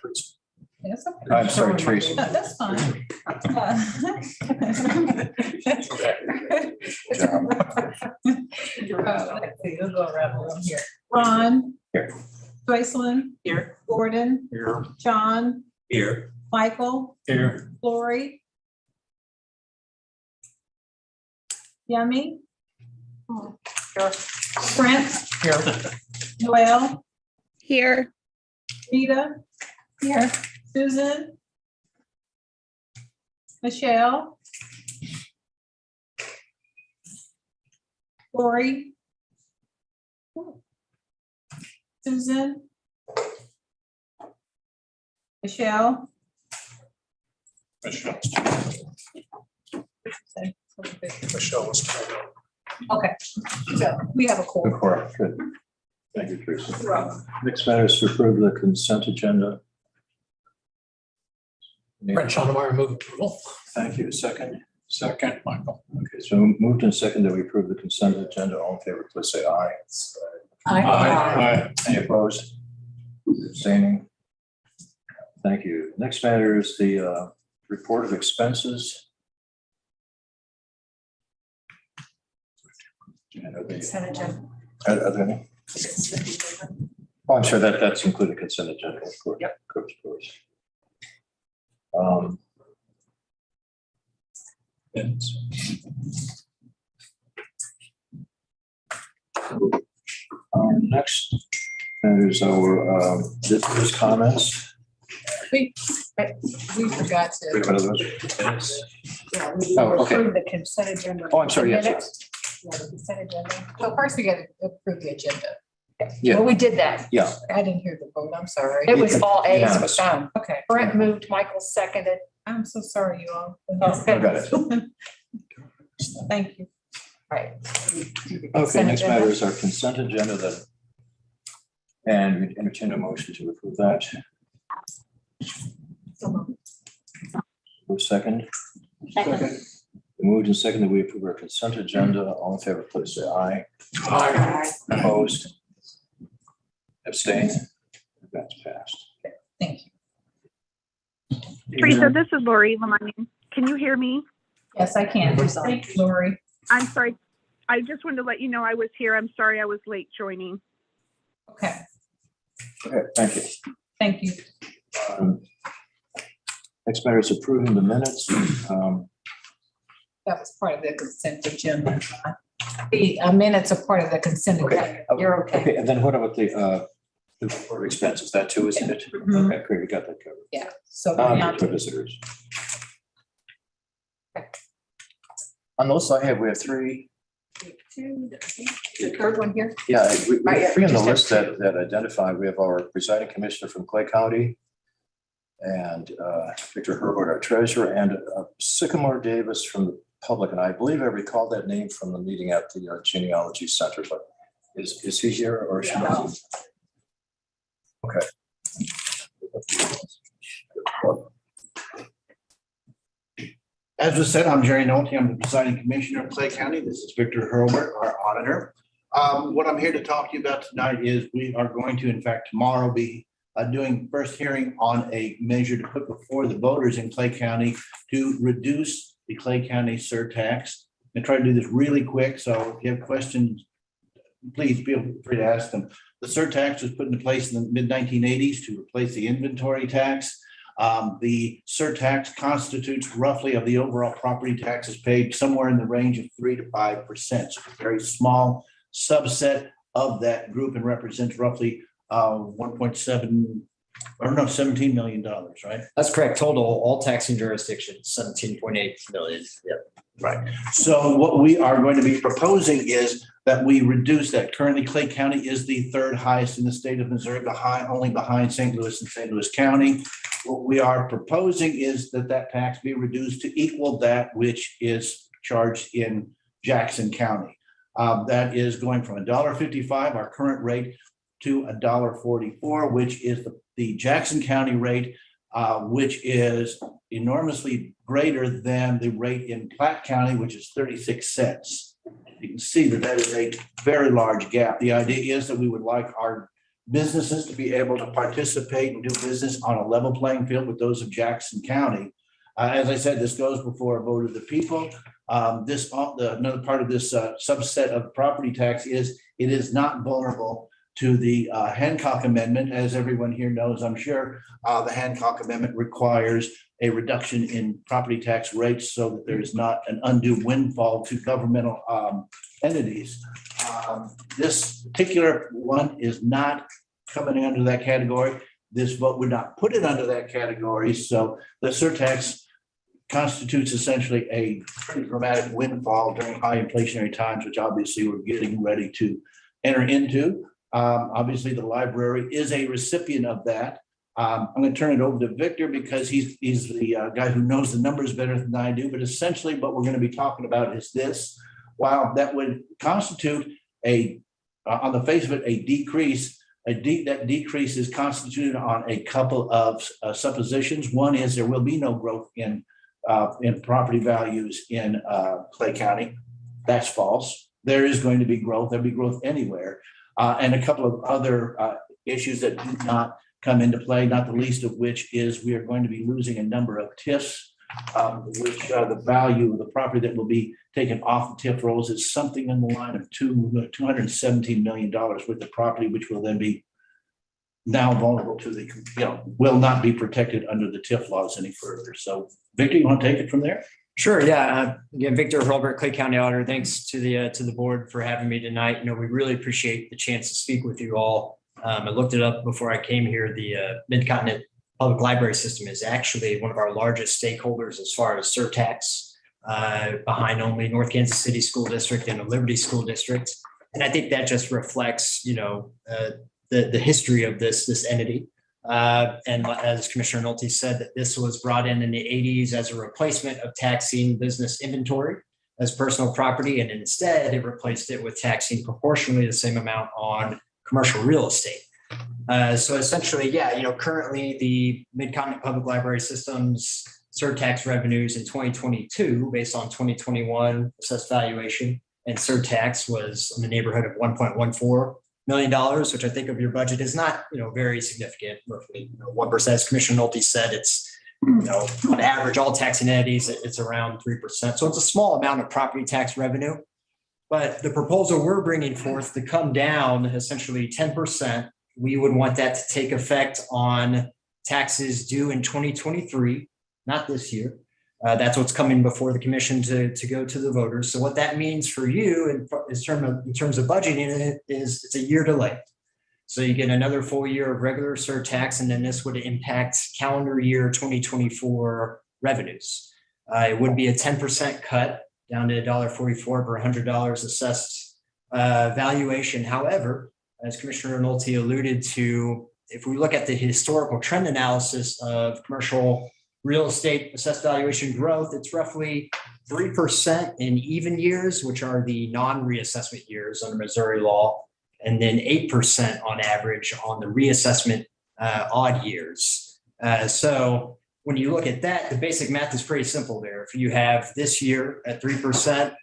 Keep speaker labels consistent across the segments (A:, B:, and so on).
A: That's okay.
B: I'm sorry, Tracy.
A: That's fine. Let's see, we'll go around the room here. Ron.
B: Here.
A: Joycelyn. Here. Gordon.
B: Here.
A: John.
B: Here.
A: Michael.
B: Here.
A: Lori. Yummy.
C: Here.
A: Brent.
B: Here.
A: Noel.
C: Here.
A: Rita. Here. Susan. Michelle. Lori. Susan. Michelle.
B: Michelle.
A: Michelle
B: was.
A: Okay, so we have a
D: Good,
A: call.
D: Cora. Good. Thank you, Teresa.
A: You're welcome.
D: Next matter is to approve the consent agenda.
B: Brent Schoenemeyer, move approval.
D: Thank you. Second.
B: Second, Michael.
D: Okay, so moved and second that we approve the consent agenda. All in favor, please say aye.
B: Aye.
D: Any opposed? Abstaining? Thank you. Next matter is the report of expenses. And are they- are there any? Oh, I'm sure that's included consent agenda, of course.
C: Yep.
D: Of course. Next, that is our visitors' comments.
A: We forgot to.
D: Wait, what are those?
C: Yeah, we
D: Oh, okay.
C: approved the consent agenda.
D: Oh, I'm sorry, yes,
C: Minutes. Yeah, the consent agenda.
A: Well, first we got to approve the agenda.
D: Yeah.
C: Well, we did that.
D: Yeah,
A: I didn't hear the vote. I'm sorry.
C: It was all A's
D: Yeah.
C: but done.
A: Okay.
C: Brent moved, Michael seconded.
A: I'm so sorry, you all.
C: Okay.
D: got it.
A: Thank you.
C: Right.
D: Okay, next matter is our consent agenda then. And we entertain a motion to approve that. Move second.
C: Second.
D: Moved and second that we approve our consent agenda. All in favor, please say aye.
B: Aye.
D: Opposed? Abstain? That's passed.
A: Thank you.
E: Teresa, this is Lori Lemonian. Can you hear me?
A: Yes, I can. Thank you, Lori.
E: I'm sorry. I just wanted to let you know I was here. I'm sorry I was late joining.
A: Okay,
D: Okay, thank you.
A: thank you.
D: Next matter is approving the minutes.
A: That was part of the consent agenda. The minutes are part of the consent agenda. You're okay.
D: Okay, and then what about the report of expenses? That too, isn't it?
A: Mhm.
D: Okay, great, we got that covered.
A: Yeah, so
D: Now
A: now,
D: to visitors. On those I have, we have three.
A: the third one here.
D: Yeah, we
C: Right, yeah,
D: have three on the
C: just have
D: list that identify. We have our presiding commissioner from Clay County and Victor Herbert, our treasurer, and Sycamore Davis from the public. And I believe I recall that name from the meeting at the genealogy center, but is he here or should I? Okay.
F: As was said, I'm Jerry Nolte. I'm the presiding commissioner of Clay County. This is Victor Hurlbert, our auditor. What I'm here to talk to you about tonight is we are going to, in fact, tomorrow be doing first hearing on a measure to put before the voters in Clay County to reduce the Clay County surtax. And try to do this really quick. So if you have questions, please feel free to ask them. The surtax was put into place in the mid-1980s to replace the inventory tax. The surtax constitutes roughly of the overall property taxes paid somewhere in the range of 3 to 5%. So it's a very small subset of that group and represents roughly 17 million dollars, right?
G: That's correct. Total, all taxing jurisdictions, 17.8 million. Yep.
F: Right. So what we are going to be proposing is that we reduce that. Currently, Clay County is the third highest in the state of Missouri, only behind St. Louis and St. Louis County. What we are proposing is that that tax be reduced to equal that which is charged in Jackson County. That is going from $1.55, our current rate, to $1.44, which is the Jackson County rate, which is enormously greater than the rate in Platte County, which is 36 cents. You can see that that is a very large gap. The idea is that we would like our businesses to be able to participate and do business on a level playing field with those of Jackson County. As I said, this goes before a vote of the people. Another part of this subset of property tax is it is not vulnerable to the Hancock Amendment. As everyone here knows, I'm sure, the Hancock Amendment requires a reduction in property tax rates so that there is not an undue windfall to governmental entities. This particular one is not coming under that category. This vote would not put it under that category. So the surtax constitutes essentially a pretty dramatic windfall during high inflationary times, which obviously we're getting ready to enter into. Obviously, the library is a recipient of that. I'm going to turn it over to Victor because he's the guy who knows the numbers better than I do. But essentially, what we're going to be talking about is this. While that would constitute on the face of it, a decrease, that decrease is constituted on a couple of suppositions. One is there will be no growth in property values in Clay County. That's false. There is going to be growth. There'll be growth anywhere. And a couple of other issues that do not come into play, not the least of which is we are going to be losing a number of TIFs, which the value of the property that will be taken off the TIF rolls is something in the line of $217 million worth of property, which will then be now vulnerable to will not be protected under the TIF laws any further. So Victor, you want to take it from there?
G: Sure. Yeah. Again, Victor Hurlbert, Clay County Auditor. Thanks to the board for having me tonight. We really appreciate the chance to speak with you all. I looked it up before I came here. The Mid-Continent Public Library System is actually one of our largest stakeholders as far as surtax, behind only North Kansas City School District and the Liberty School District. And I think that just reflects, the history of this entity. And as Commissioner Nolte said, that this was brought in the 80s as a replacement of taxing business inventory as personal property. And instead it replaced it with taxing proportionally the same amount on commercial real estate. So essentially, currently the Mid-Continent Public Library System's surtax revenues in 2022, based on 2021 assessed valuation and surtax, was in the neighborhood of $1.14 million, which I think of your budget is not, very significant. Roughly 1%, as Commissioner Nolte said, it's, on average, all taxing entities, it's around 3%. So it's a small amount of property tax revenue. But the proposal we're bringing forth to come down essentially 10%, we would want that to take effect on taxes due in 2023, not this year. That's what's coming before the commission to go to the voters. So what that means for you in terms of budgeting it is it's a year delay. So you get another full year of regular surtax, and then this would impact calendar year 2024 revenues. It would be a 10% cut down to $1.44 per $100 assessed valuation. However, as Commissioner Nolte alluded to, if we look at the historical trend analysis of commercial real estate assessed valuation growth, it's roughly 3% in even years, which are the non-reassessment years under Missouri law, and then 8% on average on the reassessment odd years. So when you look at that, the basic math is pretty simple there. If you have this year at 3%,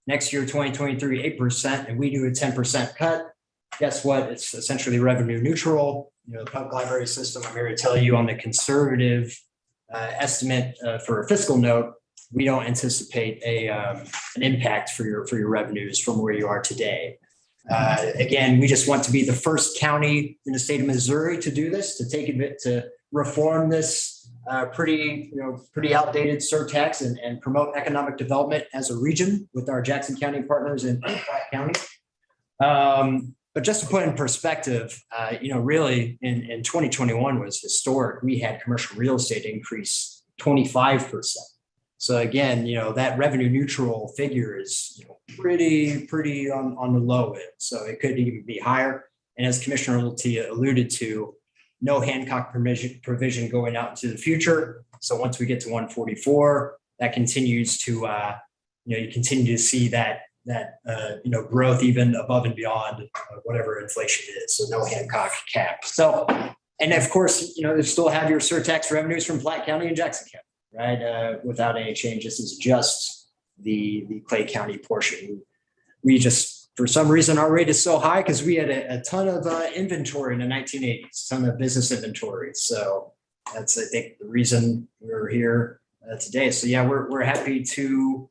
G: next year, 2023, 8%, and we do a 10% cut, guess what? It's essentially revenue neutral. The public library system, I'm here to tell you on the conservative estimate for a fiscal note, we don't anticipate an impact for your revenues from where you are today. Again, we just want to be the first county in the state of Missouri to do this, to reform this pretty outdated surtax and promote economic development as a region with our Jackson County partners in Platte County. But just to put in perspective, really in 2021 was historic. We had commercial real estate increase 25%. So again, that revenue neutral figure is pretty on the low end. So it could even be higher. And as Commissioner Nolte alluded to, no Hancock provision going out into the future. So once we get to 144, that continues to you continue to see that growth even above and beyond whatever inflation is. So no Hancock cap. So, and of course, you still have your surtax revenues from Platte County and Jackson County, right? Without any change. This is just the Clay County portion. We just for some reason, our rate is so high because we had a ton of inventory in the 1980s, ton of business inventory. So that's, I think, the reason we're here today. So yeah, we're happy to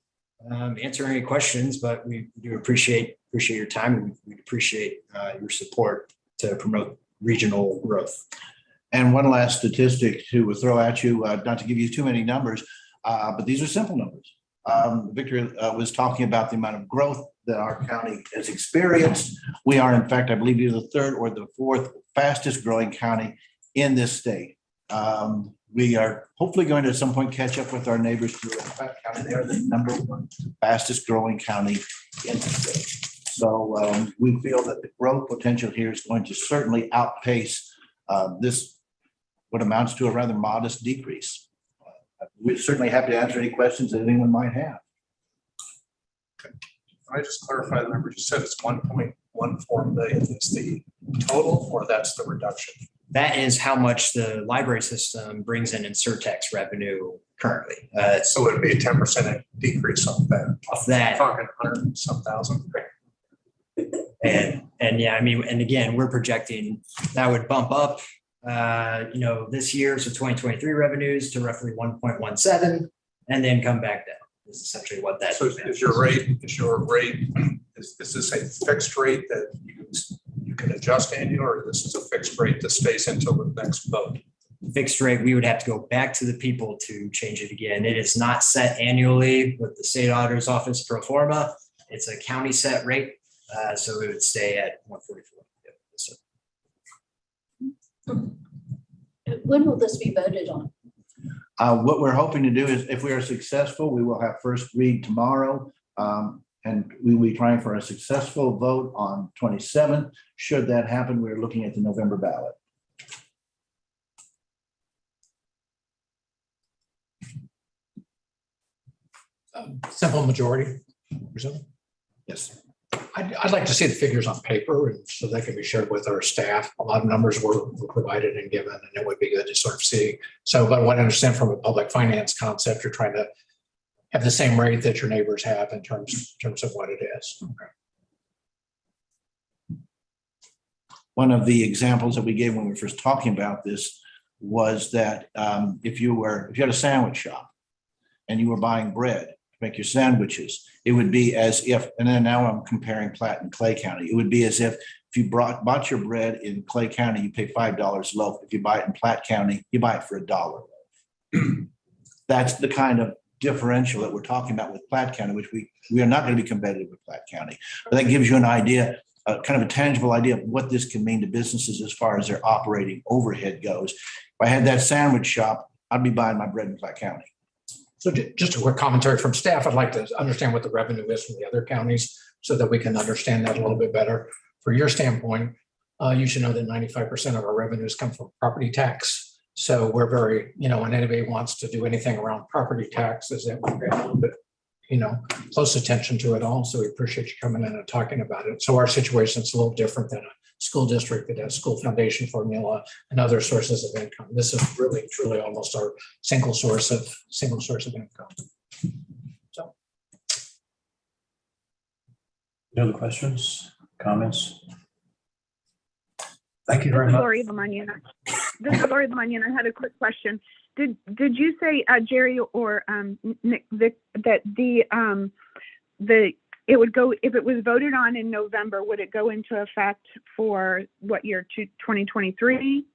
G: answer any questions, but we do appreciate your time, and we appreciate your support to promote regional growth.
F: And one last statistic to throw at you, not to give you too many numbers, but these are simple numbers. Victor was talking about the amount of growth that our county has experienced. We are, in fact, I believe, either the third or the fourth fastest growing county in this state. We are hopefully going to at some point catch up with our neighbors to Platte County. They are the number one fastest growing county in the state. So we feel that the growth potential here is going to certainly outpace this, what amounts to a rather modest decrease. We're certainly happy to answer any questions that anyone might have.
B: Can I just clarify the number? You said it's 1.14 million is the total, or that's the reduction?
G: That is how much the library system brings in surtax revenue currently.
B: So it'd be a 10% decrease off that.
G: Off that.
B: Talking 100-some thousand.
G: And yeah, I mean, and again, we're projecting that would bump up, this year, so 2023 revenues to roughly 1.17, and then come back down. Is essentially what that.
B: So is your rate, is this a fixed rate that you can adjust annually, or this is a fixed rate that stays until the next vote?
G: Fixed rate, we would have to go back to the people to change it again. It is not set annually with the state auditor's office pro forma. It's a county set rate. So it would stay at 144.
H: When will this be voted on?
F: What we're hoping to do is, if we are successful, we will have first read tomorrow. And we will be trying for a successful vote on 27th. Should that happen, we're looking at the November ballot.
B: Simple majority.
F: Yes.
B: I'd like to see the figures on paper, and so they can be shared with our staff. A lot of numbers were provided and given, and it would be good to sort of see. So, but what I understand from a public finance concept, you're trying to have the same rate that your neighbors have in terms of what it is.
F: One of the examples that we gave when we were first talking about this was that if you had a sandwich shop and you were buying bread to make your sandwiches, it would be as if, and then now I'm comparing Platte and Clay County, it would be as if you bought your bread in Clay County, you pay $5 a loaf. If you buy it in Platte County, you buy it for $1 a loaf. That's the kind of differential that we're talking about with Platte County, which we are not going to be competitive with Platte County. But that gives you an idea, kind of a tangible idea of what this can mean to businesses as far as their operating overhead goes. If I had that sandwich shop, I'd be buying my bread in Platte County.
B: So just a quick commentary from staff. I'd like to understand what the revenue is from the other counties so that we can understand that a little bit better. For your standpoint, you should know that 95% of our revenues come from property tax. So we're very, when anybody wants to do anything around property taxes, that we pay a little bit, close attention to it all. So we appreciate you coming in and talking about it. So our situation is a little different than a school district that has school foundation formula and other sources of income. This is really, truly almost our single source of income. So.
D: Any other questions, comments? Thank you very much.
E: Lori Lamonian. This is Lori Lamonian. I had a quick question. Did you say, Jerry or Nick, Vic, that it would go, if it was voted on in November, would it go into effect for what year, 2023?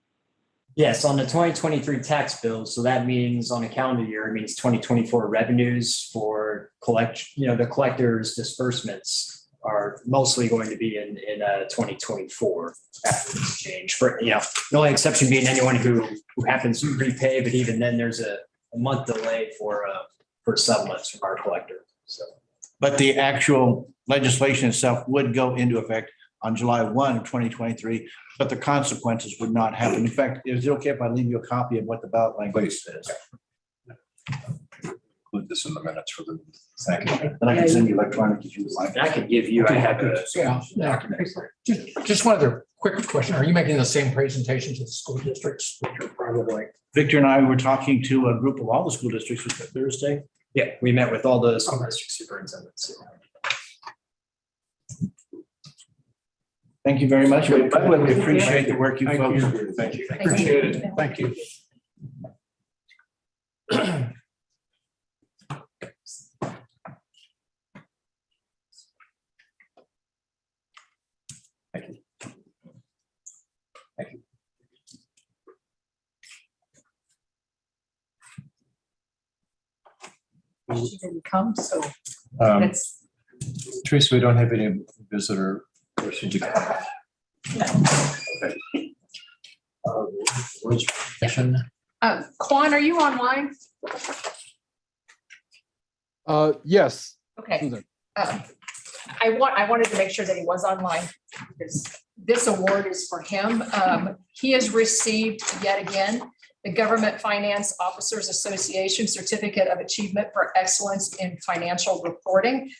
G: Yes, on the 2023 tax bill. So that means on a calendar year, it means 2024 revenues for the collector's disbursements are mostly going to be in 2024 after this change. For the only exception being anyone who happens to repay, but even then there's a month delay for settlements from our collector. So,
F: But the actual legislation itself would go into effect on July 1 of 2023, but the consequences would not happen. In fact, is it okay if I leave you a copy of what the ballot language says?
D: Include this in the minutes for the, thank you.
F: And I can send you electronic if you would like.
G: I can give you, I have a
B: Yeah. Just one other quick question. Are you making the same presentation to the school districts? Which are probably.
F: Victor and I were talking to a group of all the school districts this Thursday.
G: Yeah, we met with all the school district superintendents.
F: Thank you very much. We appreciate the work you
B: Thank
F: folks
B: you.
F: do. Thank you.
B: Appreciate it. Thank you.
C: She didn't come, so
D: Teresa,
C: it's,
D: we don't have any visitor. Or should you?
C: Quan, are you online?
H: Yes,
C: Okay.
H: Susan.
C: I wanted to make sure that he was online because this award is for him. He has received yet again the Government Finance Officers Association Certificate of Achievement for Excellence in Financial Reporting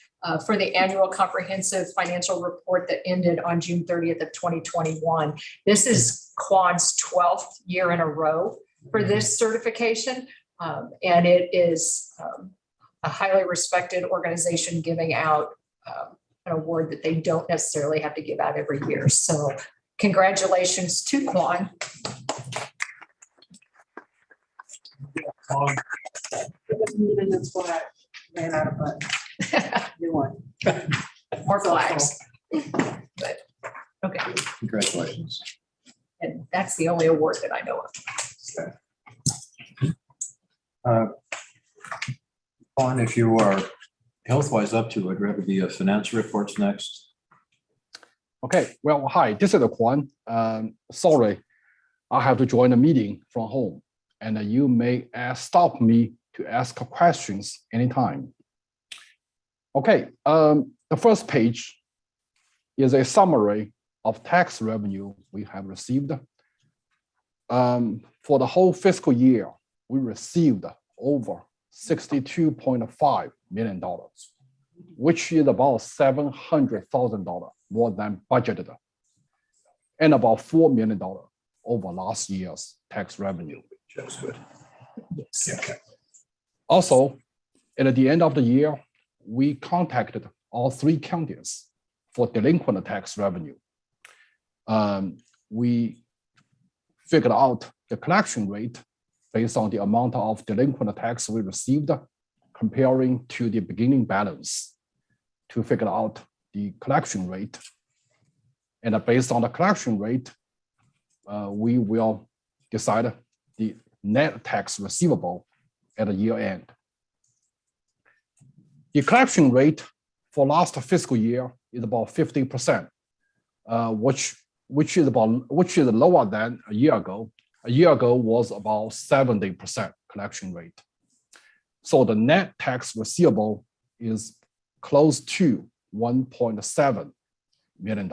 C: for the annual comprehensive financial report that ended on June 30th of 2021. This is Quan's 12th year in a row for this certification. And it is a highly respected organization giving out an award that they don't necessarily have to give out every year. So congratulations to Quan.
A: That's what I ran out of buttons. New one.
C: More flags. But, okay,
D: Congratulations.
C: and that's the only award that I know of.
D: Juan, if you are health-wise up to it, rather the financial reports next.
H: Okay, well, hi, this is Quan. Sorry, I have to join a meeting from home, and you may stop me to ask questions anytime. Okay, the first page is a summary of tax revenue we have received. For the whole fiscal year, we received over $62.5 million, which is about $700,000 more than budgeted, and about $4 million over last year's tax revenue.
D: That's good.
H: Also, at the end of the year, we contacted all 3 counties for delinquent tax revenue. We figured out the collection rate based on the amount of delinquent tax we received, comparing to the beginning balance to figure out the collection rate. And based on the collection rate, we will decide the net tax receivable at the year end. The collection rate for last fiscal year is about 50%, which is lower than a year ago. A year ago was about 70% collection rate. So the net tax receivable is close to $1.7 million.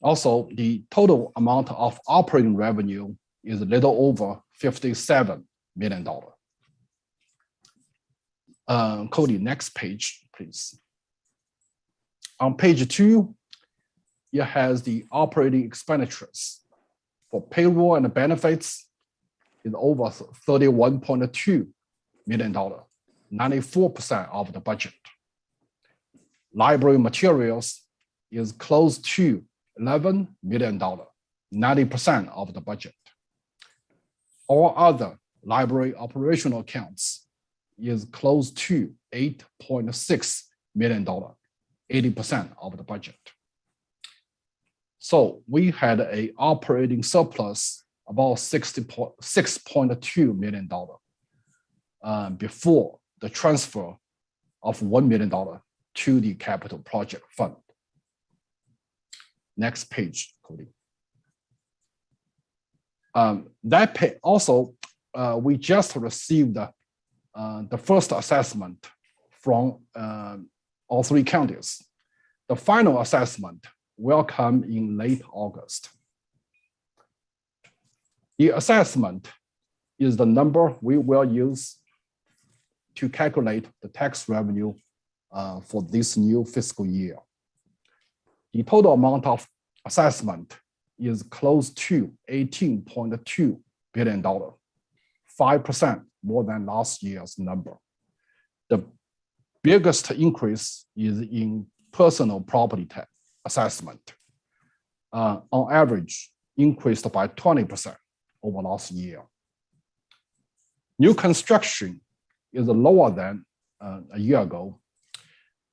H: Also, the total amount of operating revenue is a little over $57 million. Cody, next page, please. On page 2, it has the operating expenditures. For payroll and benefits is over $31.2 million, 94% of the budget. Library materials is close to $11 million, 90% of the budget. All other library operational accounts is close to $8.6 million, 80% of the budget. So we had an operating surplus about $6.2 million before the transfer of $1 million to the capital project fund. Next page, Cody. We just received the first assessment from all 3 counties. The final assessment will come in late August. The assessment is the number we will use to calculate the tax revenue for this new fiscal year. The total amount of assessment is close to $18.2 billion, 5% more than last year's number. The biggest increase is in personal property tax assessment, on average, increased by 20% over last year. New construction is lower than a year ago.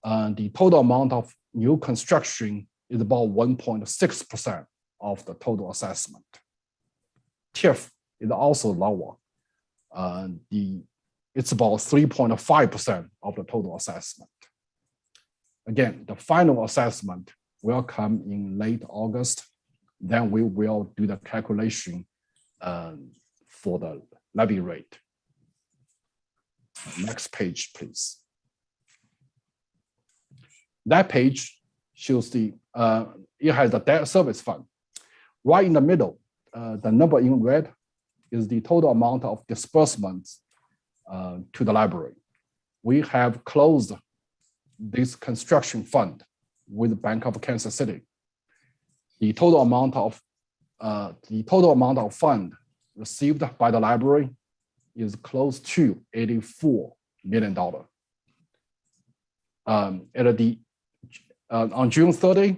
H: The total amount of new construction is about 1.6% of the total assessment. TIF is also lower. It's about 3.5% of the total assessment. Again, the final assessment will come in late August. Then we will do the calculation for the levy rate. Next page, please. That page shows it has the debt service fund. Right in the middle, the number in red is the total amount of disbursements to the library. We have closed this construction fund with the Bank of Kansas City. The total amount of fund received by the library is close to $84 million. On June 30,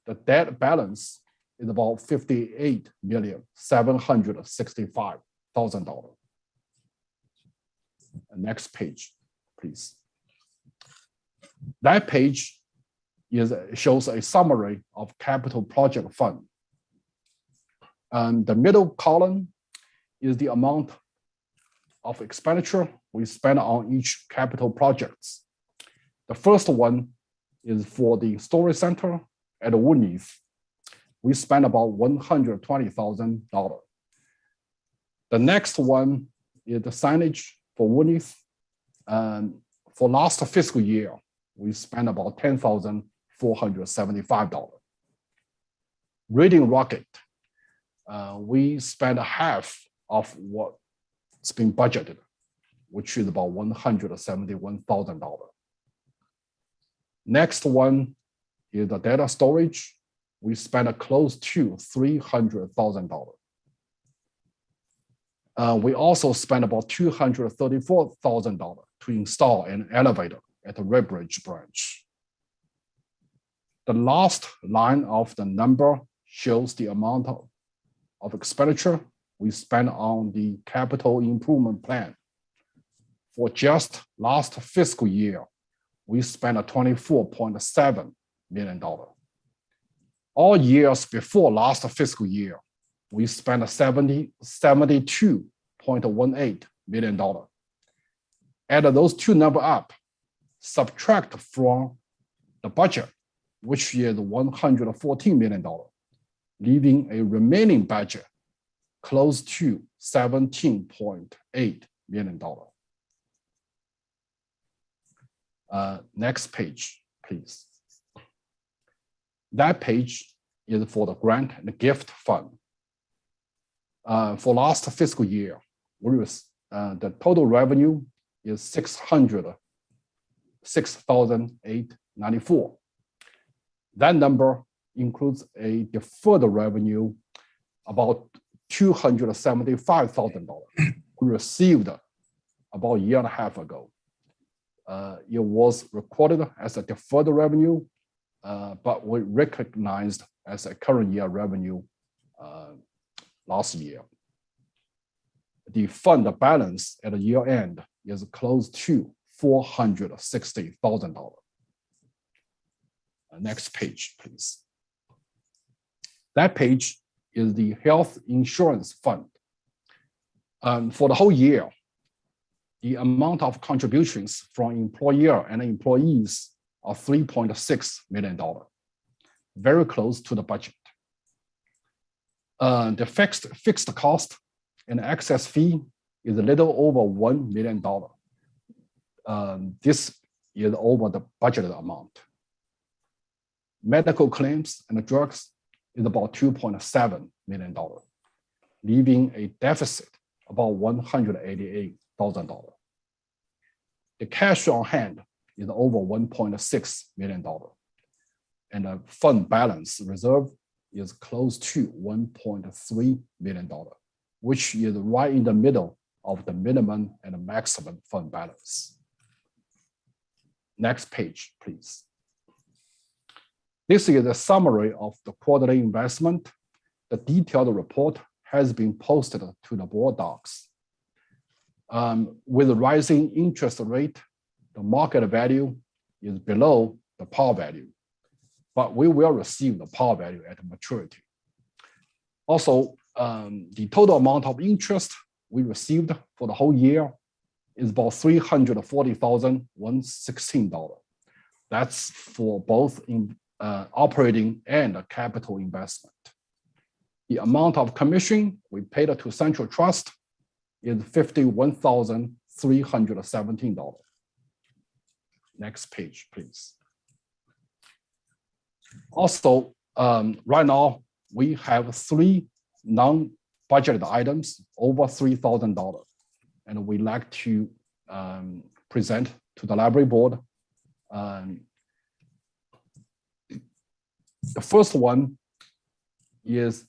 H: the debt balance is about $58,765,000. Next page, please. That page shows a summary of capital project fund. And the middle column is the amount of expenditure we spend on each capital projects. The first one is for the storage center at Woodneath. We spent about $120,000. The next one is the signage for Woodneath. And for last fiscal year, we spent about $10,475. Reading Rocket, we spent half of what's been budgeted, which is about $171,000. Next one is the data storage. We spent close to $300,000. We also spent about $234,000 to install an elevator at the Redbridge branch. The last line of the number shows the amount of expenditure we spent on the capital improvement plan. For just last fiscal year, we spent $24.7 million. All years before last fiscal year, we spent $72.18 million. Add those two numbers up, subtract from the budget, which is $114 million, leaving a remaining budget close to $17.8 million. Next page, please. That page is for the grant and gift fund. For last fiscal year, the total revenue is $6,894. That number includes a deferred revenue about $275,000 we received about a year and a half ago. It was recorded as a deferred revenue, but we recognized as a current year revenue last year. The fund balance at the year end is close to $460,000. Next page, please. That page is the health insurance fund. For the whole year, the amount of contributions from employer and employees are $3.6 million, very close to the budget. The fixed cost and excess fee is a little over $1 million. This is over the budgeted amount. Medical claims and drugs is about $2.7 million, leaving a deficit about $188,000. The cash on hand is over $1.6 million, and the fund balance reserve is close to $1.3 million, which is right in the middle of the minimum and the maximum fund balance. Next page, please. This is a summary of the quarterly investment. The detailed report has been posted to the board docs. With the rising interest rate, the market value is below the par value, but we will receive the par value at maturity. Also, the total amount of interest we received for the whole year is about $340,116. That's for both in operating and capital investment. The amount of commission we paid to Central Trust is $51,317. Next page, please. Also, right now, we have 3 non-budgeted items over $3,000, and we like to present to the library board. The first one is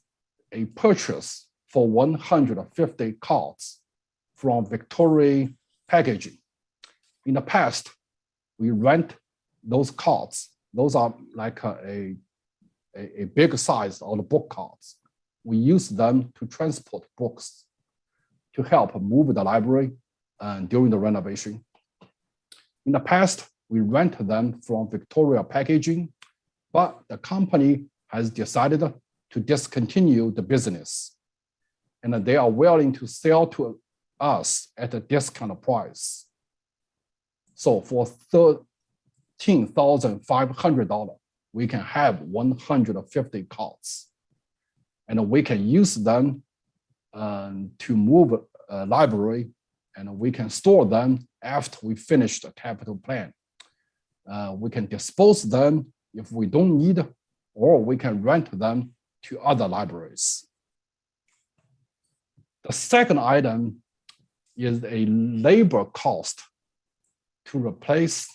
H: a purchase for 150 cards from Victoria Packaging. In the past, we rent those cards. Those are like a big size of the book cards. We use them to transport books to help move the library during the renovation. In the past, we rent them from Victoria Packaging, but the company has decided to discontinue the business, and they are willing to sell to us at a discount price. So for $13,500, we can have 150 cards, and we can use them to move a library, and we can store them after we finish the capital plan. We can dispose them if we don't need, or we can rent them to other libraries. The second item is a labor cost to replace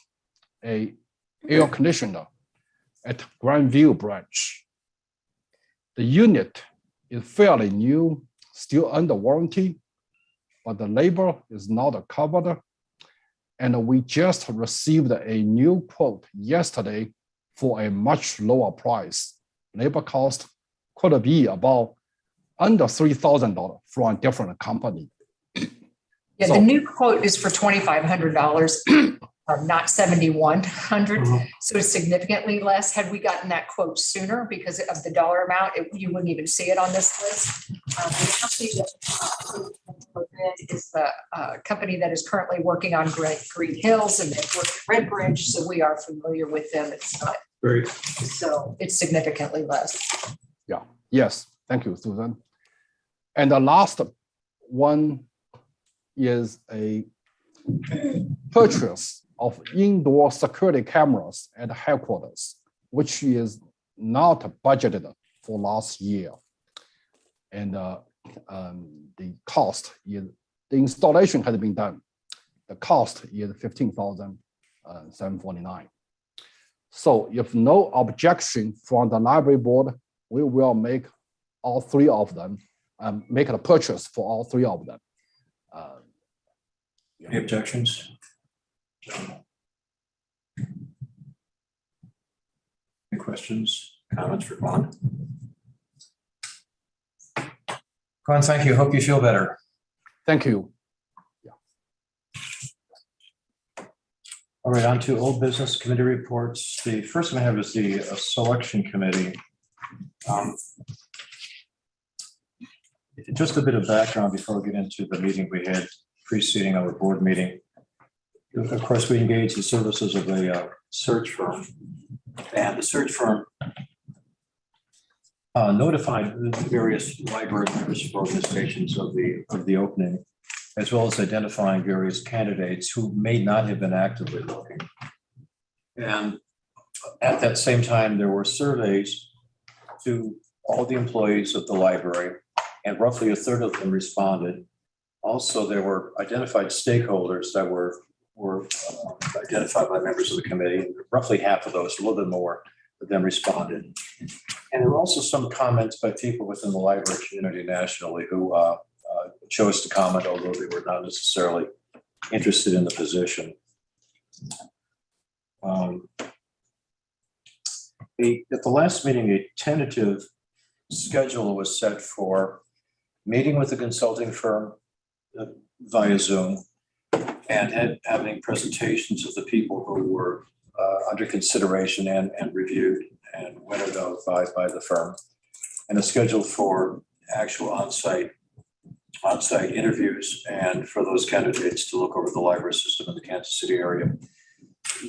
H: an air conditioner at Grandview branch. The unit is fairly new, still under warranty, but the labor is not covered. And we just received a new quote yesterday for a much lower price. Labor cost could be about under $3,000 from a different company.
C: Yeah, the new quote is for $2,500, not $7,100. So it's significantly less. Had we gotten that quote sooner because of the dollar amount, you wouldn't even see it on this list. The company that is the company that is currently working on Green Hills, and they've worked at Red Bridge, so we are familiar with them. It's not so it's significantly less.
H: Yeah. Yes. Thank you, Susan. And the last one is a purchase of indoor security cameras at headquarters, which is not budgeted for last year. And the cost is, the installation has been done. The cost is $15,749. So if no objection from the library board, we will make all 3 of them, make a purchase for all 3 of them.
D: Any objections? Any questions, comments for Quan? Quan, thank you. Hope you feel better.
H: Thank you.
D: All right, on to old business committee reports. The first one I have is the selection committee. Just a bit of background before we get into the meeting we had preceding our board meeting. Of course, we engaged the services of a search firm, and the search firm notified the various library members for organizations of the opening, as well as identifying various candidates who may not have been actively looking. And at that same time, there were surveys to all the employees of the library, and roughly a third of them responded. Also, there were identified stakeholders that were identified by members of the committee. Roughly half of those, a little bit more of them responded. And there were also some comments by people within the library community nationally who chose to comment, although they were not necessarily interested in the position. At the last meeting, a tentative schedule was set for meeting with the consulting firm via Zoom and having presentations of the people who were under consideration and reviewed and went notified by the firm, and a schedule for actual on-site interviews and for those candidates to look over the library system in the Kansas City area.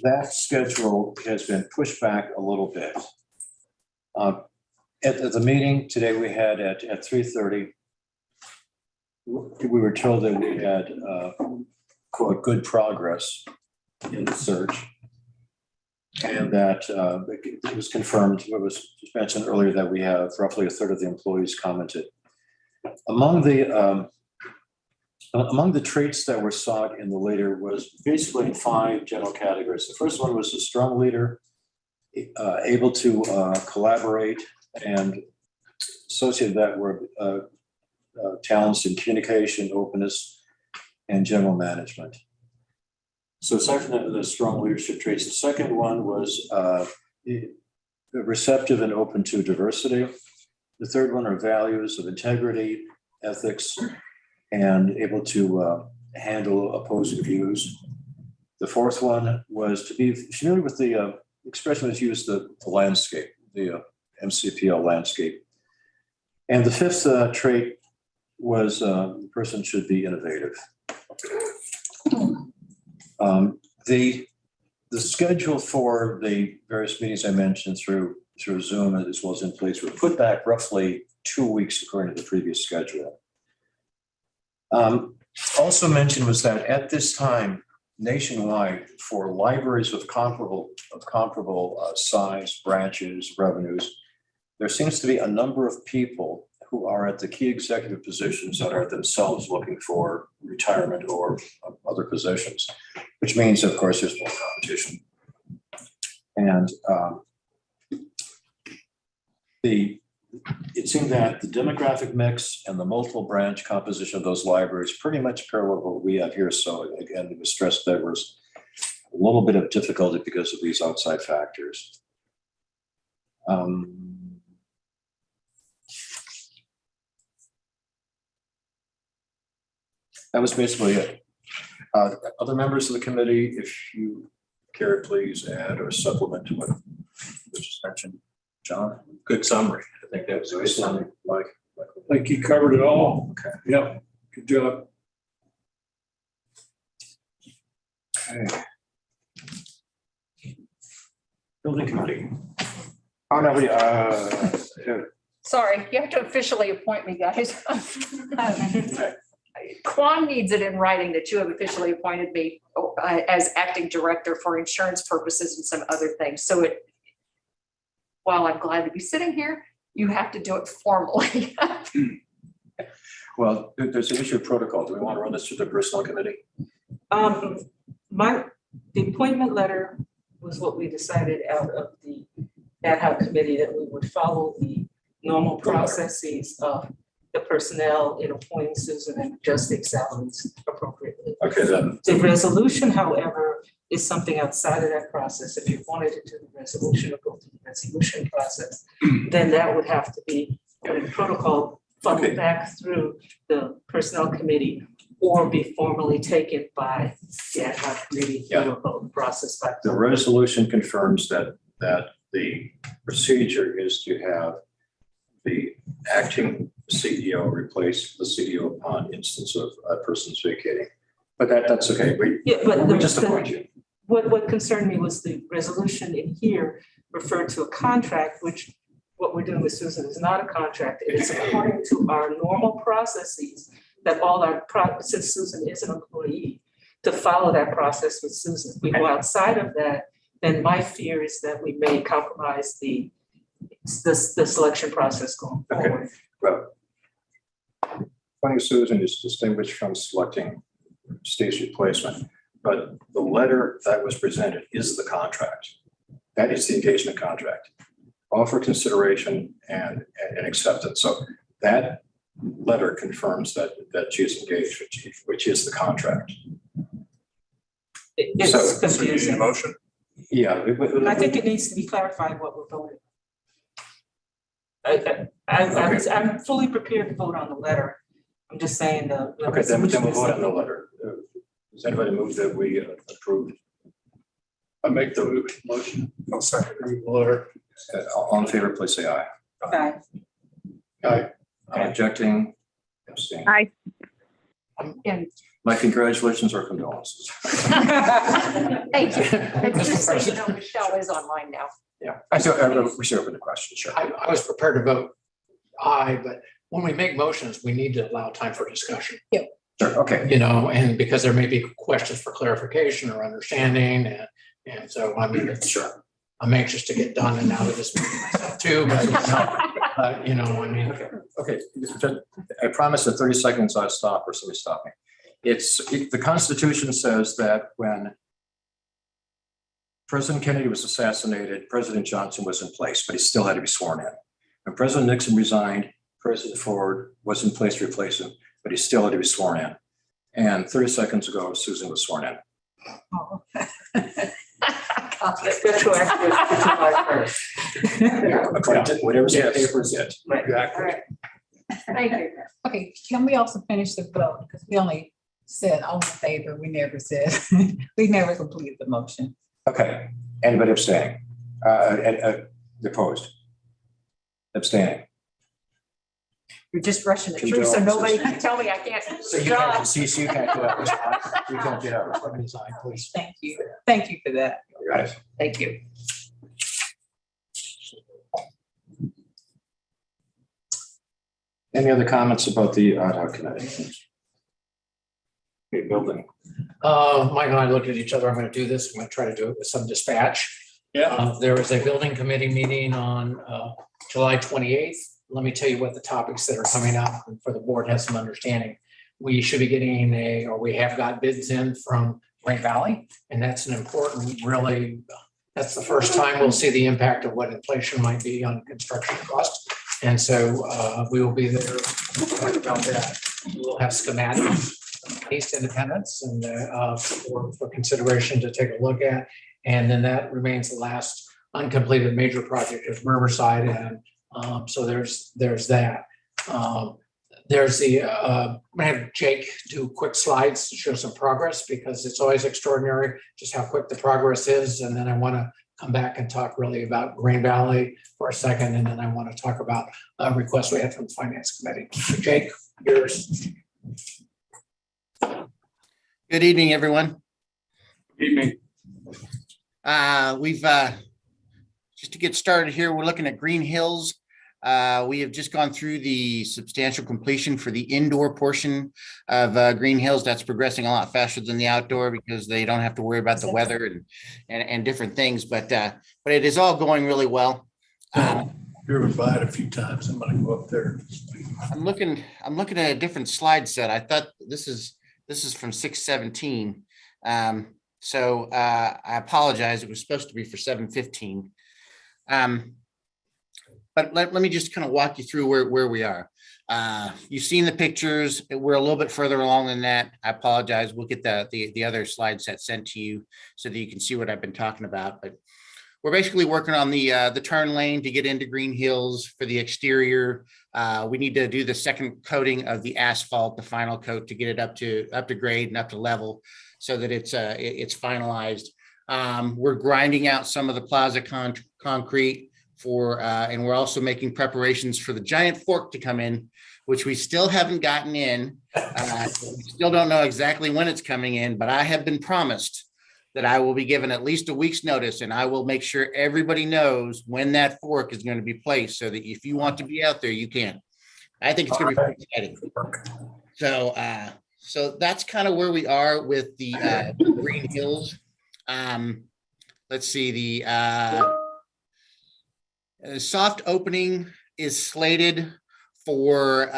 D: That schedule has been pushed back a little bit. At the meeting today we had at 3:30, we were told that we had quote good progress in the search, and that it was confirmed. It was mentioned earlier that we have roughly a third of the employees commented. Among the traits that were sought in the leader was basically in 5 general categories. The first one was a strong leader, able to collaborate, and associated that were talents in communication, openness, and general management. So aside from the strong leadership traits, the second one was receptive and open to diversity. The third one are values of integrity, ethics, and able to handle opposing views. The fourth one was to be familiar with the expression was used, the landscape, the MCPL landscape. And the fifth trait was the person should be innovative. The schedule for the various meetings I mentioned through Zoom as well as in place were put back roughly 2 weeks according to the previous schedule. Also mentioned was that at this time, nationwide, for libraries of comparable size, branches, revenues, there seems to be a number of people who are at the key executive positions that are themselves looking for retirement or other positions, which means, of course, there's more competition. And it seemed that the demographic mix and the multiple branch composition of those libraries pretty much parallel what we have here. So again, it was stressed that there was a little bit of difficulty because of these outside factors. That was basically it. Other members of the committee, if you care, please add or supplement to what was just mentioned. John, good summary. I think that was a good summary. Mike.
I: I think you covered it all.
D: Okay.
I: Yep, good job.
D: Okay. Building committee. Oh, no,
C: Sorry, you have to officially appoint me, guys. Quan needs it in writing that you have officially appointed me as acting director for insurance purposes and some other things. So while I'm glad to be sitting here, you have to do it formally.
D: well, there's an issue of protocol. Do we want to run this through the personnel committee?
J: The appointment letter was what we decided out of the ad hoc committee, that we would follow the normal processes of the personnel in appointing Susan and adjusting salaries appropriately.
D: Okay, then.
J: The resolution, however, is something outside of that process. If you wanted to do the resolution or go through the resolution process, then that would have to be in protocol funneled back through the personnel committee or be formally taken by the ad hoc committee through the process.
D: The resolution confirms that the procedure is to have the acting CEO replace the CEO upon instance of a person's vacating. But that's okay. We just appoint you.
J: What concerned me was the resolution in here referred to a contract, which what we're doing with Susan is not a contract. It is according to our normal processes that since Susan is an employee, to follow that process with Susan. If we go outside of that, then my fear is that we may compromise the selection process going forward.
D: Well, appointing Susan is distinguished from selecting State's replacement, but the letter that was presented is the contract. That is the engagement contract. Offer consideration and acceptance. So that letter confirms that she is engaged, which is the contract.
J: It's confusing.
I: Motion?
D: Yeah.
J: I think it needs to be clarified what we're voting. I'm fully prepared to vote on the letter. I'm just saying the.
D: Okay, then we'll vote on the letter. Does anybody move that we approve?
I: I make the motion. I'll second the letter.
D: All in favor, please say aye.
J: Okay.
I: Aye.
D: Objecting, abstaining.
E: Aye.
C: And
D: My congratulations or condolences.
C: thank you. And just so you know, Michelle is online now.
D: Yeah, we should open the question, sure.
B: I was prepared to vote aye, but when we make motions, we need to allow time for discussion.
D: Sure, okay.
B: You know, and because there may be questions for clarification or understanding, and so, I mean, it's sure. I'm anxious to get done and out of this meeting myself too, but you know, I mean.
D: Okay, I promise that 30 seconds I'll stop or somebody stop me. The Constitution says that when President Kennedy was assassinated, President Johnson was in place, but he still had to be sworn in. When President Nixon resigned, President Ford was in place to replace him, but he still had to be sworn in. And 30 seconds ago, Susan was sworn in.
J: Oh. Retroactive to July 1st.
D: According to whatever's in the
B: Yes.
D: paper is it.
J: Right.
I: Exactly.
J: All right.
C: Thank you.
A: Okay, can we also finish the vote? Because we only said all in favor. We never said, we never completed the motion.
D: Okay, anybody abstaining? Opposed? Abstaining?
C: You're just rushing it through, so nobody can tell me I can't.
D: So you can't, see, so you can't get out. You can't get out.
B: Please.
A: Thank you. Thank you for that.
D: You got it.
C: Thank you.
D: Any other comments about the ad hoc committee? Okay, building.
B: Mike and I looked at each other. I'm going to do this. I'm going to try to do it with some dispatch.
I: Yeah.
B: There was a building committee meeting on July 28th. Let me tell you what the topics that are coming up for the board has some understanding. We should be getting we have got bids in from Green Valley, and that's an important, really, that's the first time we'll see the impact of what inflation might be on construction costs. And so we will be there to talk about that. We'll have schematics, East Independence, and for consideration to take a look at. And then that remains the last uncompleted major project is Riverside. And so there's that. There's the, I'm gonna have Jake do quick slides to show some progress because it's always extraordinary just how quick the progress is. And then I want to come back and talk really about Green Valley for a second. And then I want to talk about a request we had from the Finance Committee. Jake, yours.
K: Good evening, everyone.
I: Evening.
K: We've just to get started here, we're looking at Green Hills. We have just gone through the substantial completion for the indoor portion of Green Hills. That's progressing a lot faster than the outdoor because they don't have to worry about the weather and different things. But it is all going really well.
I: Driven by it a few times. I'm gonna go up there.
K: I'm looking at a different slide set. I thought this is from 6/17. So I apologize. It was supposed to be for 7/15. But let me just kind of walk you through where we are. You've seen the pictures. We're a little bit further along than that. I apologize. We'll get the other slide set sent to you so that you can see what I've been talking about. But we're basically working on the turn lane to get into Green Hills for the exterior. We need to do the second coating of the asphalt, the final coat to get it up to grade and up to level so that it's finalized. We're grinding out some of the plaza concrete and we're also making preparations for the giant fork to come in, which we still haven't gotten in. We still don't know exactly when it's coming in, but I have been promised that I will be given at least a week's notice, and I will make sure everybody knows when that fork is going to be placed so that if you want to be out there, you can. I think it's going to be pretty exciting. So that's kind of where we are with the Green Hills. Let's see, the soft opening is slated for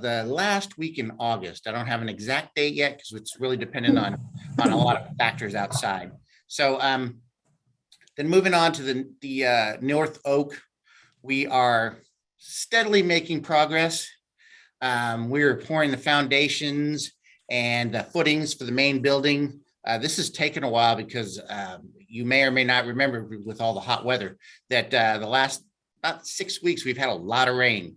K: the last week in August. I don't have an exact date yet because it's really dependent on a lot of factors outside. So then moving on to the North Oak, we are steadily making progress. We are pouring the foundations and the footings for the main building. This has taken a while because you may or may not remember with all the hot weather that the about 6 weeks, we've had a lot of rain.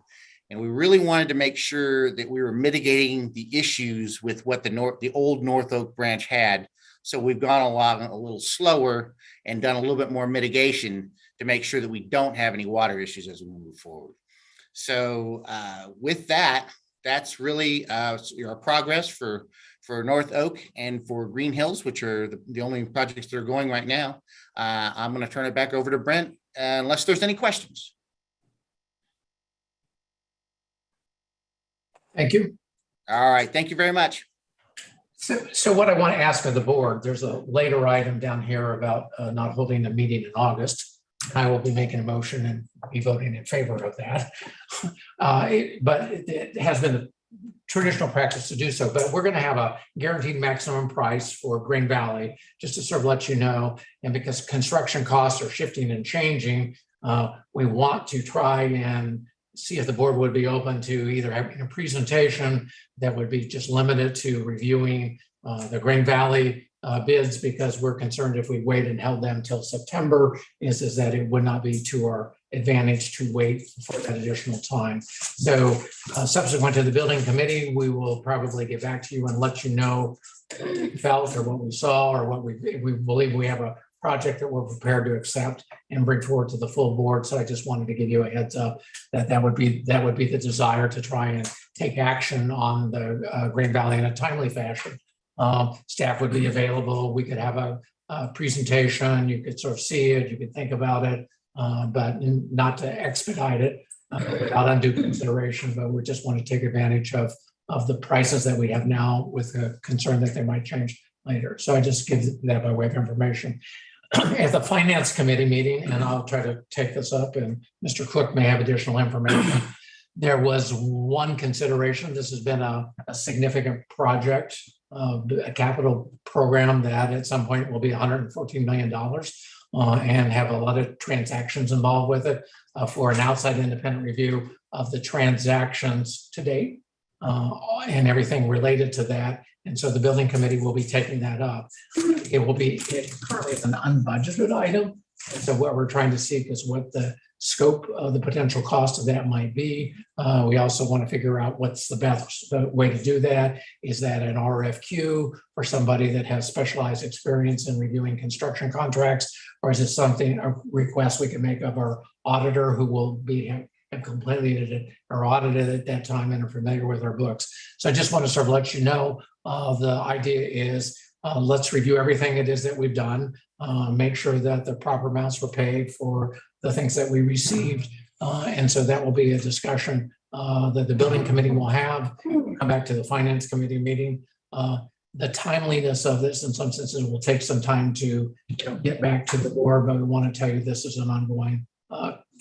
K: And we really wanted to make sure that we were mitigating the issues with what the old North Oak branch had. So we've gone along a little slower and done a little bit more mitigation to make sure that we don't have any water issues as we move forward. So with that, that's really our progress for North Oak and for Green Hills, which are the only projects that are going right now. I'm going to turn it back over to Brent unless there's any questions.
B: Thank you.
K: All right. Thank you very much.
B: So what I want to ask of the board, there's a later item down here about not holding a meeting in August. I will be making a motion and be voting in favor of that. But it has been the traditional practice to do so, but we're going to have a guaranteed maximum price for Green Valley, just to sort of let you know. And because construction costs are shifting and changing, we want to try and see if the board would be open to either having a presentation that would be just limited to reviewing the Green Valley bids, because we're concerned if we wait and held them till September is that it would not be to our advantage to wait for that additional time. So subsequent to the building committee, we will probably get back to you and let you know what we felt or what we saw or what we believe we have a project that we're prepared to accept and bring forward to the full board. So I just wanted to give you a heads up that would be the desire to try and take action on the Green Valley in a timely fashion. Staff would be available. We could have a presentation. You could sort of see it. You could think about it, but not to expedite it without undue consideration. But we just want to take advantage of the prices that we have now, with a concern that they might change later. So I just give that by way of information. At the finance committee meeting, and I'll try to take this up, and Mr. Cook may have additional information. There was one consideration. This has been a significant project, a capital program that at some point will be $114 million and have a lot of transactions involved with it, for an outside independent review of the transactions to date and everything related to that. And so the building committee will be taking that up. It currently is an unbudgeted item. And so what we're trying to seek is what the scope of the potential cost of that might be. We also want to figure out what's the best way to do that. Is that an RFQ for somebody that has specialized experience in reviewing construction contracts? Or is it a request we can make of our auditor, who will have completed or audited at that time and are familiar with our books? So I just want to sort of let you know, the idea is let's review everything it is that we've done, make sure that the proper amounts were paid for the things that we received. And so that will be a discussion that the building committee will have. Come back to the finance committee meeting. The timeliness of this, in some senses, will take some time to get back to the board, but we want to tell you this is an ongoing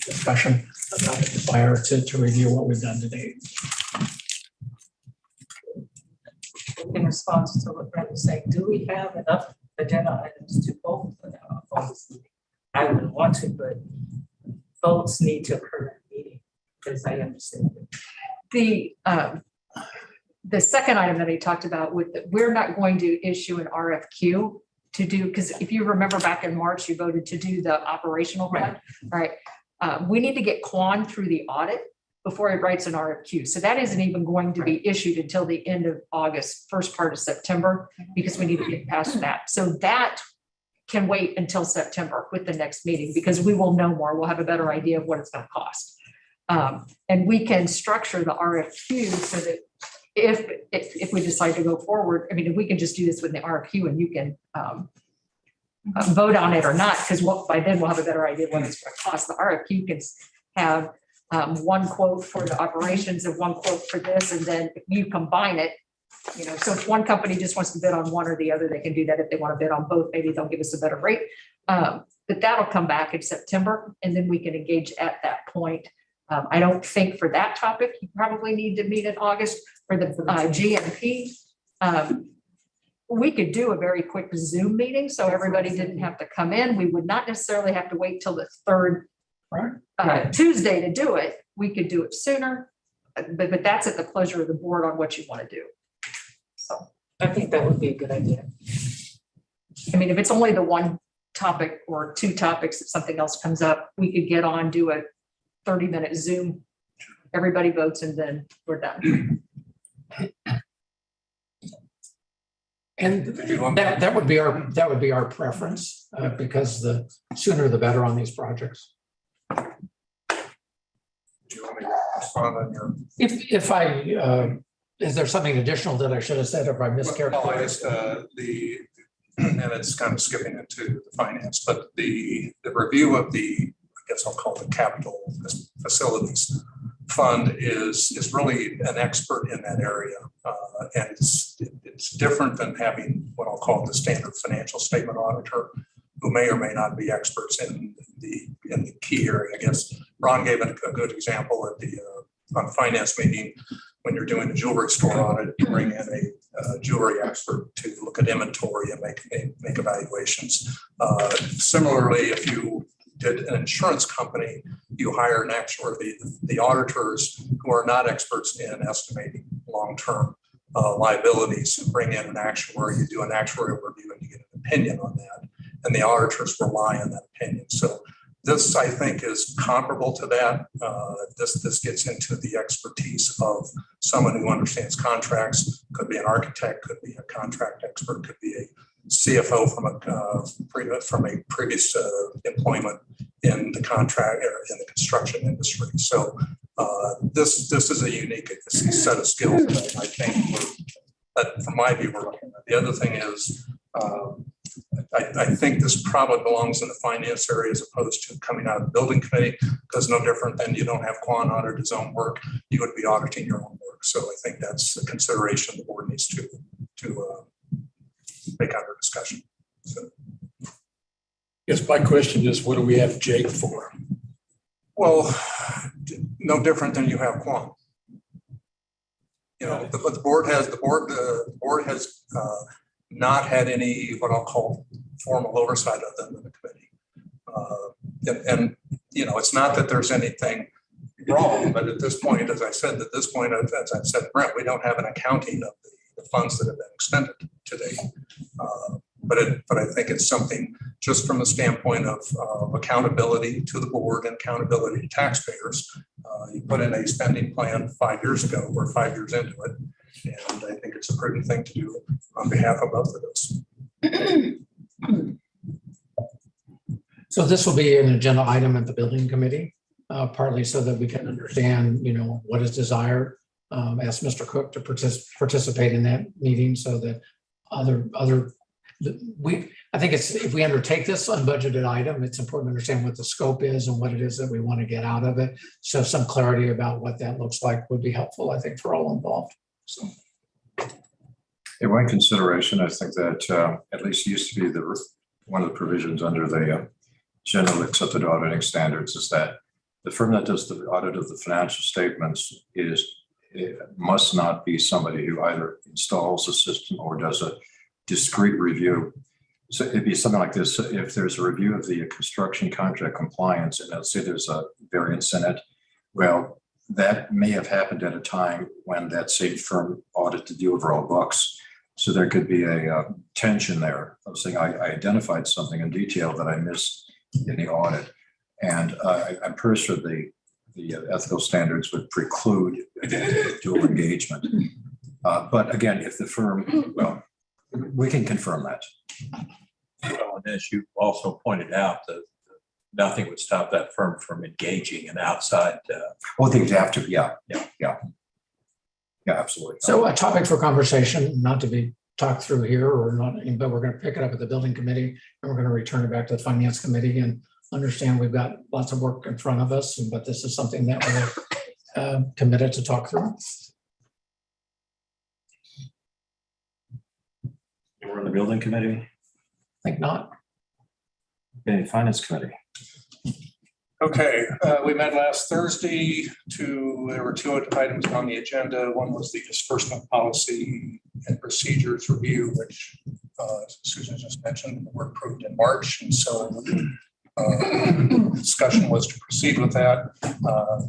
B: discussion about the desire to review what we've done to date.
J: In response to what Brent was saying, do we have enough agenda items to vote for that? I wouldn't want to, but votes need to occur in the meeting, as I understand it.
C: The second item that he talked about, we're not going to issue an RFQ to do, because if you remember back in March, you voted to do the operational fund, right? We need to get Quan through the audit before it writes an RFQ. So that isn't even going to be issued until the end of August, first part of September, because we need to get past that. So that can wait until September with the next meeting, because we will know more. We'll have a better idea of what it's going to cost. And we can structure the RFQ so that if we decide to go forward, I mean, if we can just do this with the RFQ and you can vote on it or not, because by then we'll have a better idea what it's going to cost. The RFQ can have one quote for the operations and one quote for this, and then if you combine it, so if one company just wants to bid on one or the other, they can do that. If they want to bid on both, maybe they'll give us a better rate. But that'll come back in September, and then we can engage at that point. I don't think for that topic, you probably need to meet in August. For the GMP, we could do a very quick Zoom meeting, so everybody didn't have to come in. We would not necessarily have to wait till the third Tuesday to do it. We could do it sooner, but that's at the pleasure of the board on what you want to do. So
J: I think that would be a good idea.
C: I mean, if it's only the one topic or two topics, if something else comes up, we could get on, do a 30-minute Zoom. Everybody votes and then we're done.
B: And that would be our preference, because the sooner the better on these projects.
I: Do you want me to respond on your?
B: If I, is there something additional that I should have said, or if I mischaracterized?
I: And it's kind of skipping into the finance, but the review of the, I guess I'll call it the capital facilities fund is really an expert in that area. And it's different than having what I'll call the standard financial statement auditor, who may or may not be experts in the key area. I guess Ron gave a good example at the on the finance meeting. When you're doing a jewelry store audit, you bring in a jewelry expert to look at inventory and make evaluations. Similarly, if you did an insurance company, you hire an actuary, the auditors who are not experts in estimating long-term liabilities, bring in an actuary, you do an actuarial review and you get an opinion on that. And the auditors rely on that opinion. So this, I think, is comparable to that. This gets into the expertise of someone who understands contracts, could be an architect, could be a contract expert, could be a CFO from a previous employment in the contract or in the construction industry. So this is a unique set of skills that I think, that from my view, we're looking at. The other thing is, I think this probably belongs in the finance area as opposed to coming out of the building committee, because no different than you don't have Quan audit his own work, you would be auditing your own work. So I think that's a consideration the board needs to make under discussion. So.
L: Yes, my question is, what do we have Jake for?
I: Well, no different than you have Quan. You know, but the board has not had any what I'll call formal oversight of them in the committee. And you know, it's not that there's anything wrong, but at this point, as I said, as I've said, Brent, we don't have an accounting of the funds that have been expended today. But I think it's something just from the standpoint of accountability to the board and accountability to taxpayers. You put in a spending plan 5 years ago, we're 5 years into it. And I think it's a prudent thing to do on behalf of both of us.
B: So this will be an agenda item at the building committee, partly so that we can understand, you know, what is desired. Ask Mr. Cook to participate in that meeting so that I think it's, if we undertake this unbudgeted item, it's important to understand what the scope is and what it is that we want to get out of it. So some clarity about what that looks like would be helpful, I think, for all involved. So.
D: In one consideration, I think that at least used to be one of the provisions under the general accepted auditing standards is that the firm that does the audit of the financial statements must not be somebody who either installs a system or does a discrete review. So it'd be something like this. If there's a review of the construction contract compliance, and let's say there's a variance in it, well, that may have happened at a time when that same firm audited the overall books. So there could be a tension there of saying, I identified something in detail that I missed in the audit. And I'm pretty sure the ethical standards would preclude dual engagement. But again, if the firm, well, we can confirm that.
L: Well, and as you also pointed out, that nothing would stop that firm from engaging an outside.
D: Well, they'd have to, yeah, absolutely.
B: So a topic for conversation, not to be talked through here or not, but we're going to pick it up at the building committee and we're going to return it back to the finance committee and understand we've got lots of work in front of us, but this is something that we're committed to talk through.
D: We're in the building committee.
B: I think not.
D: Okay, finance committee.
I: Okay, we met last Thursday. There were two items on the agenda. One was the disbursement policy and procedures review, which Susan just mentioned were approved in March. And so discussion was to proceed with that.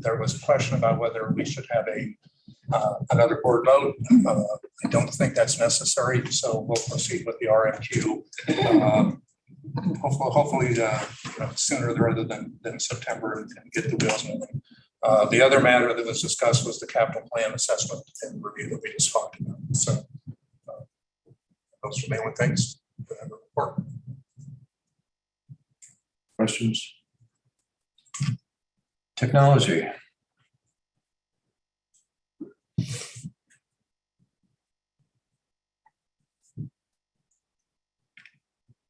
I: There was a question about whether we should have another board vote. I don't think that's necessary, so we'll proceed with the RFQ. hopefully, sooner rather than September and get the wheels moving. The other matter that was discussed was the capital plan assessment and review that we just talked about. So those are the main things that I have to report.
D: Questions? Technology.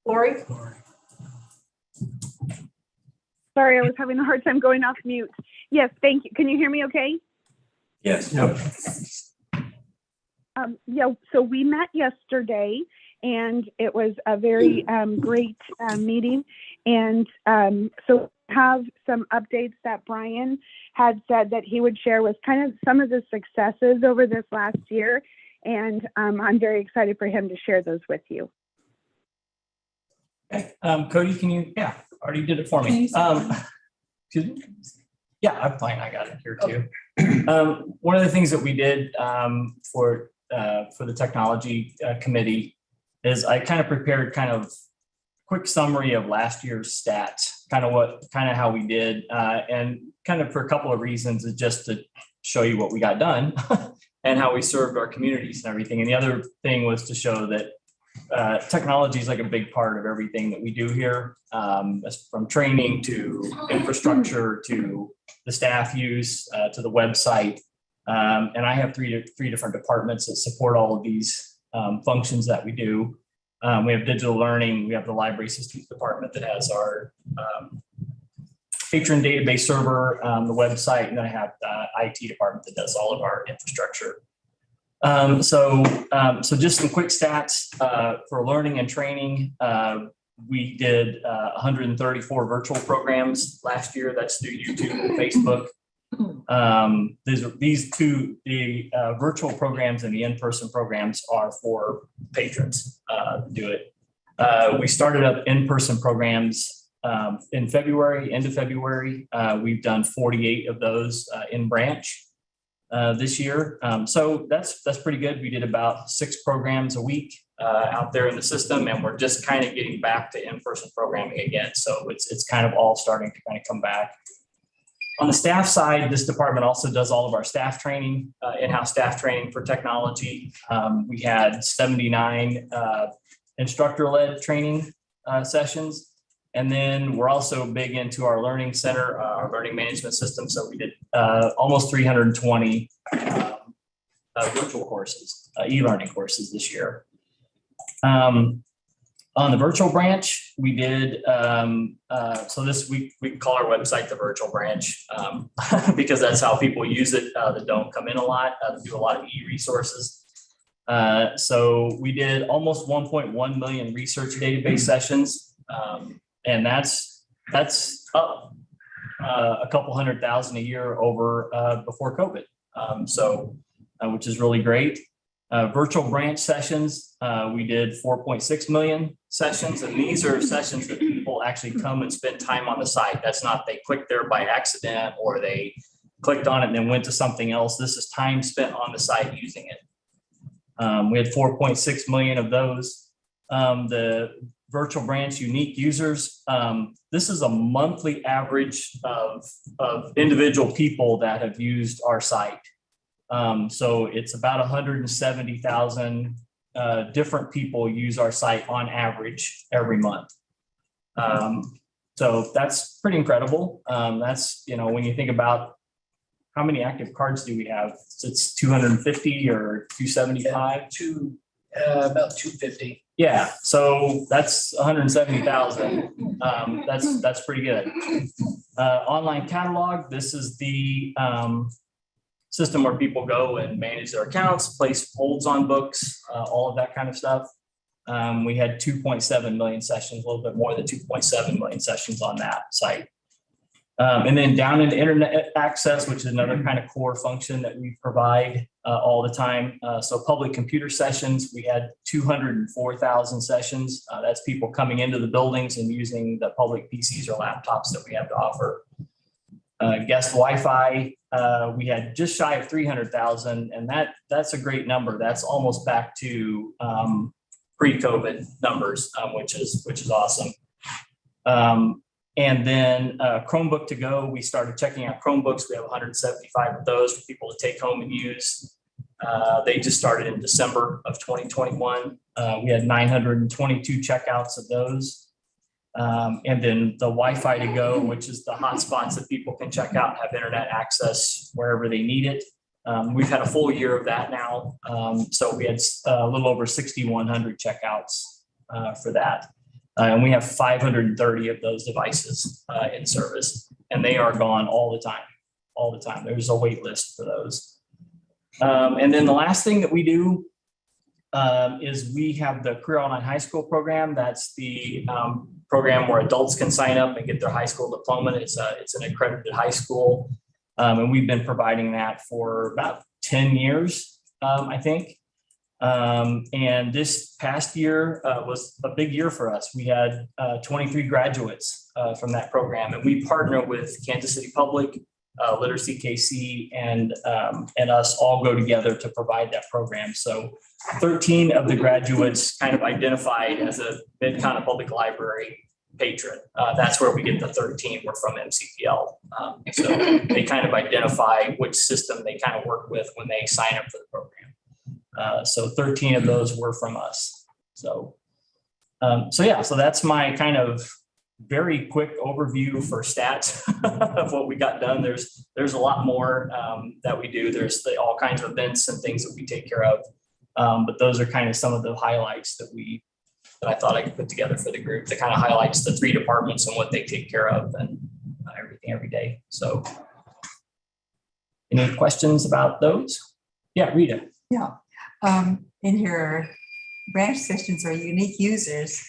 C: Lori?
E: Sorry, I was having a hard time going off mute. Yes, thank you. Can you hear me okay?
L: Yes.
E: Yeah, so we met yesterday and it was a very great meeting. And so have some updates that Brian had said that he would share with kind of some of the successes over this last year. And I'm very excited for him to share those with you.
M: Okay. Cody, can you, yeah, already did it for me. Excuse me? Yeah, I'm fine. I got it here too. One of the things that we did for the technology committee is I kind of prepared kind of quick summary of last year's stats, kind of how we did, and kind of for a couple of reasons, is just to show you what we got done and how we served our communities and everything. And the other thing was to show that technology is like a big part of everything that we do here, from training to infrastructure to the staff use to the website. And I have three different departments that support all of these functions that we do. We have digital learning. We have the library systems department that has our patron database server, the website, and then I have the IT department that does all of our infrastructure. So just some quick stats for learning and training. We did 134 virtual programs last year. That's through YouTube and Facebook. These two, the virtual programs and the in-person programs are for patrons do it. We started up in-person programs in February, end of February. We've done 48 of those in branch this year. So that's pretty good. We did about 6 programs a week out there in the system, and we're just kind of getting back to in-person programming again. So it's kind of all starting to kind of come back. On the staff side, this department also does all of our staff training, in-house staff training for technology. We had 79 instructor-led training sessions. And then we're also big into our learning center, our learning management system. So we did almost 320 virtual courses, e-learning courses this year. On the virtual branch, we did, so this week we call our website the virtual branch because that's how people use it that don't come in a lot, do a lot of e-resources. So we did almost 1.1 million research database sessions. And that's up a couple 100,000 a year over before COVID. Which is really great. Virtual branch sessions, we did 4.6 million sessions, and these are sessions that people actually come and spend time on the site. That's not they clicked there by accident or they clicked on it and then went to something else. This is time spent on the site using it. We had 4.6 million of those. The virtual branch unique users, this is a monthly average of individual people that have used our site. So it's about 170,000 different people use our site on average every month. So that's pretty incredible. That's, when you think about how many active cards do we have? It's 250 or 275?
B: About 250.
M: Yeah, so that's 170,000. That's pretty good. Online catalog, this is the system where people go and manage their accounts, place holds on books, all of that kind of stuff. We had 2.7 million sessions, a little bit more than 2.7 million sessions on that site. And then down into internet access, which is another kind of core function that we provide all the time. So public computer sessions, we had 204,000 sessions. That's people coming into the buildings and using the public PCs or laptops that we have to offer. Guest Wi-Fi, we had just shy of 300,000, and that's a great number. That's almost back to pre-COVID numbers, which is awesome. And then Chromebook to go, we started checking out Chromebooks. We have 175 of those for people to take home and use. They just started in December of 2021. We had 922 checkouts of those. And then the Wi-Fi to go, which is the hotspots that people can check out and have internet access wherever they need it. We've had a full year of that now. So we had a little over 6,100 checkouts for that. And we have 530 of those devices in service, and they are gone all the time. There's a wait list for those. And then the last thing that we do is we have the Career Online High School program. That's the program where adults can sign up and get their high school diploma. It's an accredited high school. And we've been providing that for about 10 years, I think. And this past year was a big year for us. We had 23 graduates from that program, and we partner with Kansas City Public, Literacy KC, and us all go together to provide that program. So 13 of the graduates kind of identified as a Mid-Continent Public Library patron. That's where we get the 13. We're from MCPL. So they kind of identify which system they kind of work with when they sign up for the program. So 13 of those were from us. So so that's my kind of very quick overview for stats of what we got done. There's a lot more that we do. There's all kinds of events and things that we take care of. But those are kind of some of the highlights that I thought I could put together for the group that kind of highlights the 3 departments and what they take care of and everything every day. So any questions about those? Yeah, Rita.
N: Yeah. In your branch sessions or unique users,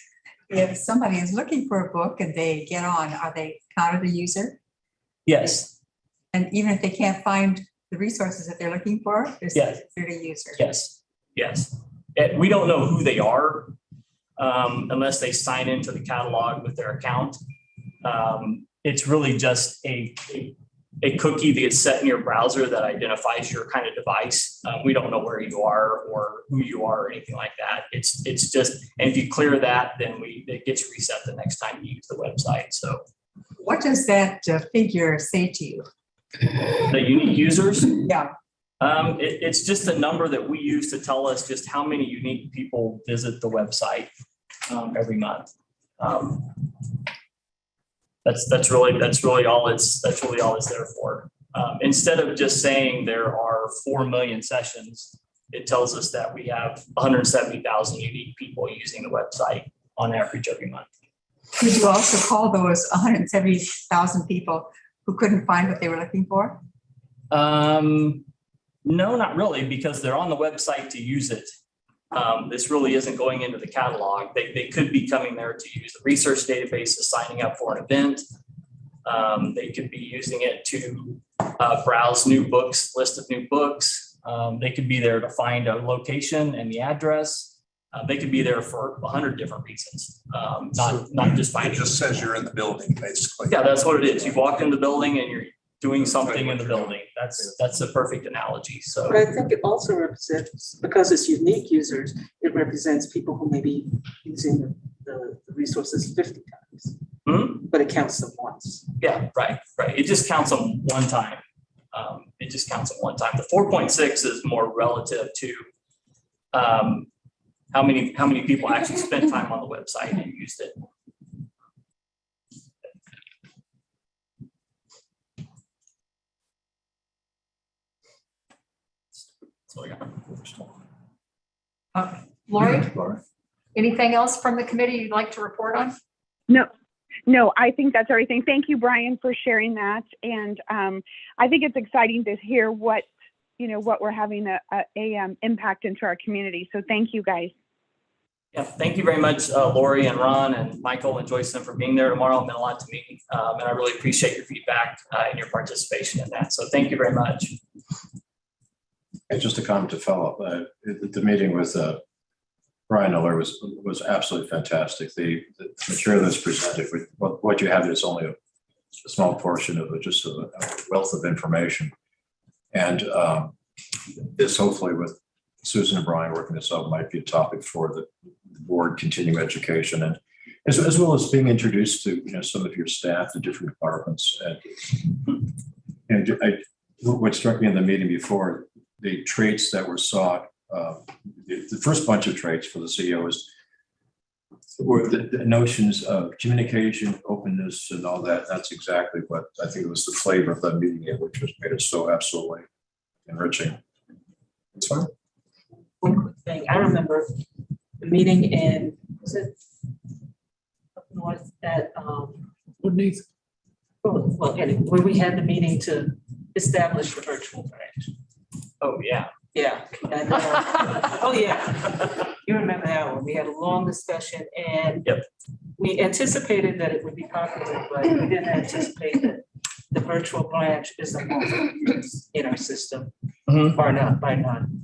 N: if somebody is looking for a book and they get on, are they counted a user?
M: Yes.
N: And even if they can't find the resources that they're looking for, they're a user.
M: Yes. We don't know who they are unless they sign into the catalog with their account. It's really just a cookie that gets set in your browser that identifies your kind of device. We don't know where you are or who you are or anything like that. It's just, and if you clear that, then it gets reset the next time you use the website. So
N: what does that figure say to you?
M: The unique users?
N: Yeah.
M: It's just a number that we use to tell us just how many unique people visit the website every month. That's really all it's there for. Instead of just saying there are 4 million sessions, it tells us that we have 170,000 unique people using the website on average every month.
N: Could you also call those 170,000 people who couldn't find what they were looking for?
M: No, not really, because they're on the website to use it. This really isn't going into the catalog. They could be coming there to use the research databases, signing up for an event. They could be using it to browse new books, list of new books. They could be there to find a location and the address. They could be there for 100 different reasons, not just finding.
I: It just says you're in the building, basically.
M: Yeah, that's what it is. You walk in the building and you're doing something in the building. That's a perfect analogy. So,
J: but I think it also represents, because it's unique users, it represents people who may be using the resources 50 times, but it counts them once.
M: Yeah, right. It just counts them one time. The 4.6 is more relative to how many people actually spent time on the website and used it.
C: Lori, anything else from the committee you'd like to report on?
E: No, I think that's everything. Thank you, Brian, for sharing that. And I think it's exciting to hear what we're having a impact into our community. So thank you, guys.
M: Yeah, thank you very much, Lori and Ron and Michael and Joyce for being there tomorrow. It meant a lot to me. And I really appreciate your feedback and your participation in that. So thank you very much.
D: And just a comment to follow up, the meeting with Brian Miller was absolutely fantastic. The material that's presented, what you have is only a small portion of just a wealth of information. And this, hopefully with Susan and Brian working this out, might be a topic for the board continuing education. And
L: as well as being introduced to, some of your staff, the different departments. And what struck me in the meeting before, the traits that were sought, the first bunch of traits for the CEOs were the notions of communication, openness, and all that. That's exactly what I think it was the flavor of the meeting, which was made it so absolutely enriching. That's fine.
J: One quick thing, I remember the meeting in, was it up north at, well, anyway, where we had the meeting to establish the virtual branch.
M: Oh, yeah.
J: Yeah. And, oh, yeah. You remember that one. We had a long discussion and
M: Yep.
J: we anticipated that it would be popular, but we didn't anticipate that the virtual branch is a most in our system, bar none, by none.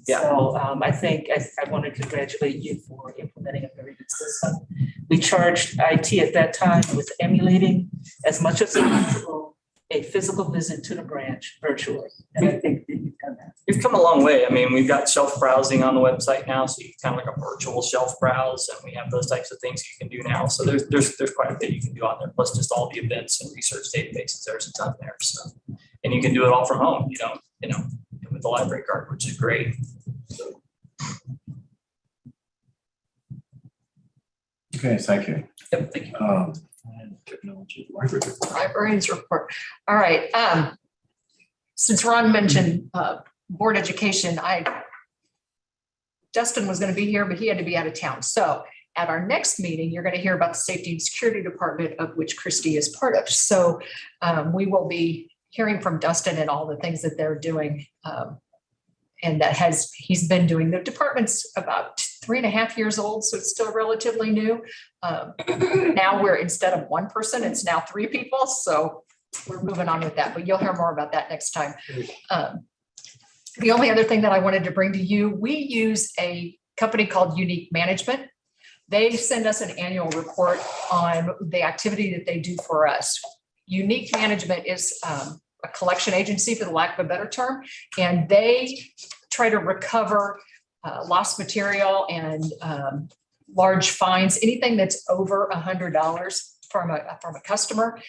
M: Yeah.
J: So I think I want to congratulate you for implementing a very good system. We charged IT at that time with emulating as much as possible a physical visit to the branch virtually. And I think that you've done that.
M: We've come a long way. I mean, we've got shelf browsing on the website now, so you can kind of like a virtual shelf browse, and we have those types of things you can do now. So there's quite a bit you can do on there, plus just all the events and research databases. There's a ton there. So, and you can do it all from home. With the library card, which is great. So.
L: Okay, thank you.
M: Yep, thank you.
L: And technology library.
C: Librarians report. All right. Since Ron mentioned board education, Justin was going to be here, but he had to be out of town. So at our next meeting, you're going to hear about the safety and security department, of which Christy is part of. So we will be hearing from Dustin and all the things that they're doing. And he's been doing. The department's about 3.5 years old, so it's still relatively new. Now we're, instead of one person, it's now 3 people. So we're moving on with that, but you'll hear more about that next time. The only other thing that I wanted to bring to you, we use a company called Unique Management. They send us an annual report on the activity that they do for us. Unique Management is a collection agency, for the lack of a better term, and they try to recover lost material and large fines. Anything that's over $100 from a customer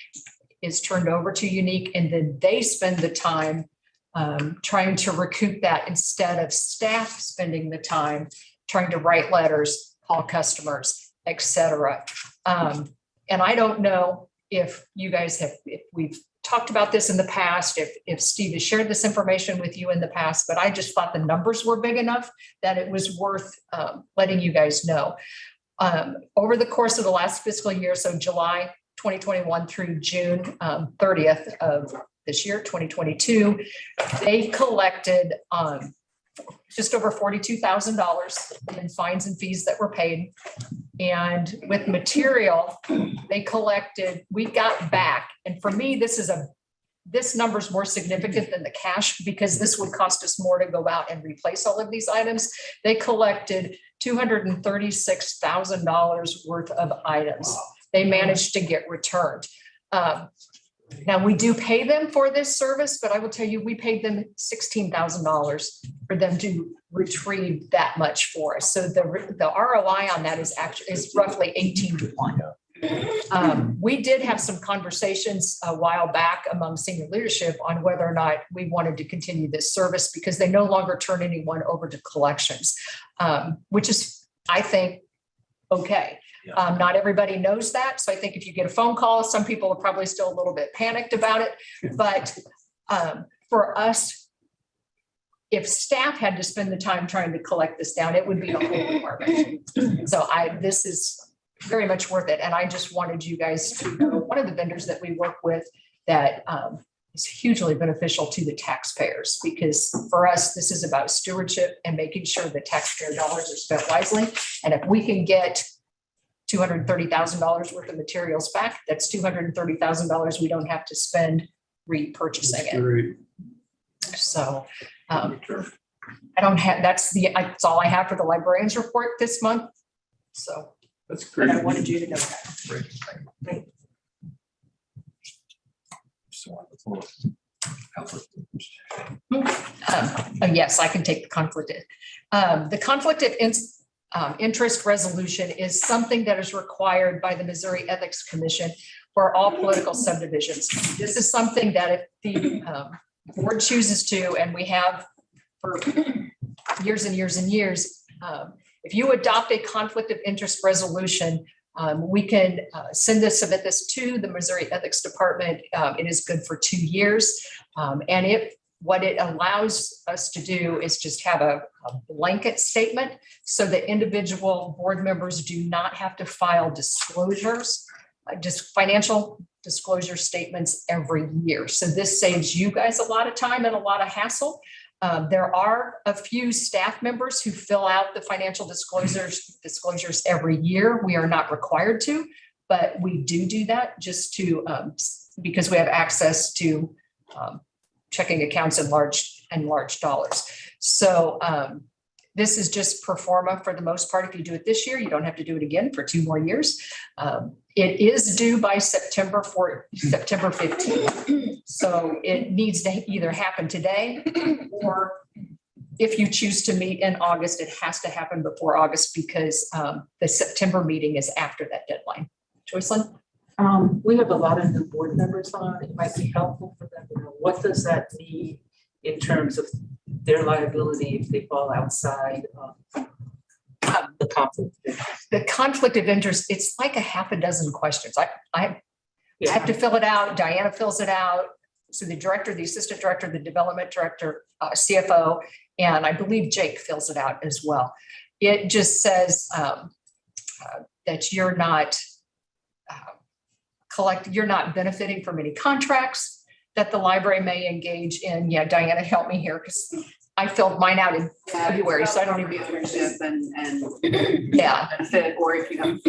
C: is turned over to Unique, and then they spend the time trying to recoup that instead of staff spending the time trying to write letters, call customers, etc. And I don't know if you guys if we've talked about this in the past, if Steve has shared this information with you in the past, but I just thought the numbers were big enough that it was worth letting you guys know. Over the course of the last fiscal year, so July 2021 through June 30th of this year, 2022, they collected just over $42,000 in fines and fees that were paid. And with material, we got back. And for me, this number's more significant than the cash, because this would cost us more to go out and replace all of these items. They collected $236,000 worth of items. They managed to get returned. Now, we do pay them for this service, but I will tell you, we paid them $16,000 for them to retrieve that much for us. So the ROI on that is roughly 18-to-1. We did have some conversations a while back among senior leadership on whether or not we wanted to continue this service, because they no longer turn anyone over to collections, which is, I think, okay. Not everybody knows that. So I think if you get a phone call, some people are probably still a little bit panicked about it. But for us, if staff had to spend the time trying to collect this down, it would be the whole department. So this is very much worth it. And I just wanted you guys to know one of the vendors that we work with that is hugely beneficial to the taxpayers, because for us, this is about stewardship and making sure the taxpayer dollars are spent wisely. And if we can get $230,000 worth of materials back, that's $230,000 we don't have to spend repurchasing it. So I don't have, that's all I have for the librarian's report this month. So
L: that's great.
C: I wanted you to know that.
L: Great.
C: Yes, I can take the conflict. The conflict of interest resolution is something that is required by the Missouri Ethics Commission for all political subdivisions. This is something that if the board chooses to, and we have for years and years and years, if you adopt a conflict of interest resolution, we can submit this to the Missouri Ethics Department. It is good for 2 years. And what it allows us to do is just have a blanket statement so that individual board members do not have to file disclosures, just financial disclosure statements every year. So this saves you guys a lot of time and a lot of hassle. There are a few staff members who fill out the financial disclosures every year. We are not required to, but we do that just to because we have access to checking accounts in large dollars. So this is just pro forma for the most part. If you do it this year, you don't have to do it again for 2 more years. It is due by September 15th. So it needs to either happen today, or if you choose to meet in August, it has to happen before August because the September meeting is after that deadline. Joycelyn?
J: We have a lot of new board members on. It might be helpful for them to know what does that mean in terms of their liability if they fall outside of the conflict.
C: The conflict of interest, it's like a half a dozen questions. I have to fill it out. Diana fills it out. So the director, the assistant director, the development director, CFO, and I believe Jake fills it out as well. It just says that you're not you're not benefiting from any contracts that the library may engage in. Yeah, Diana, help me here because I filled mine out in February, so I don't even. Yeah.
A: Benefit, or if you have.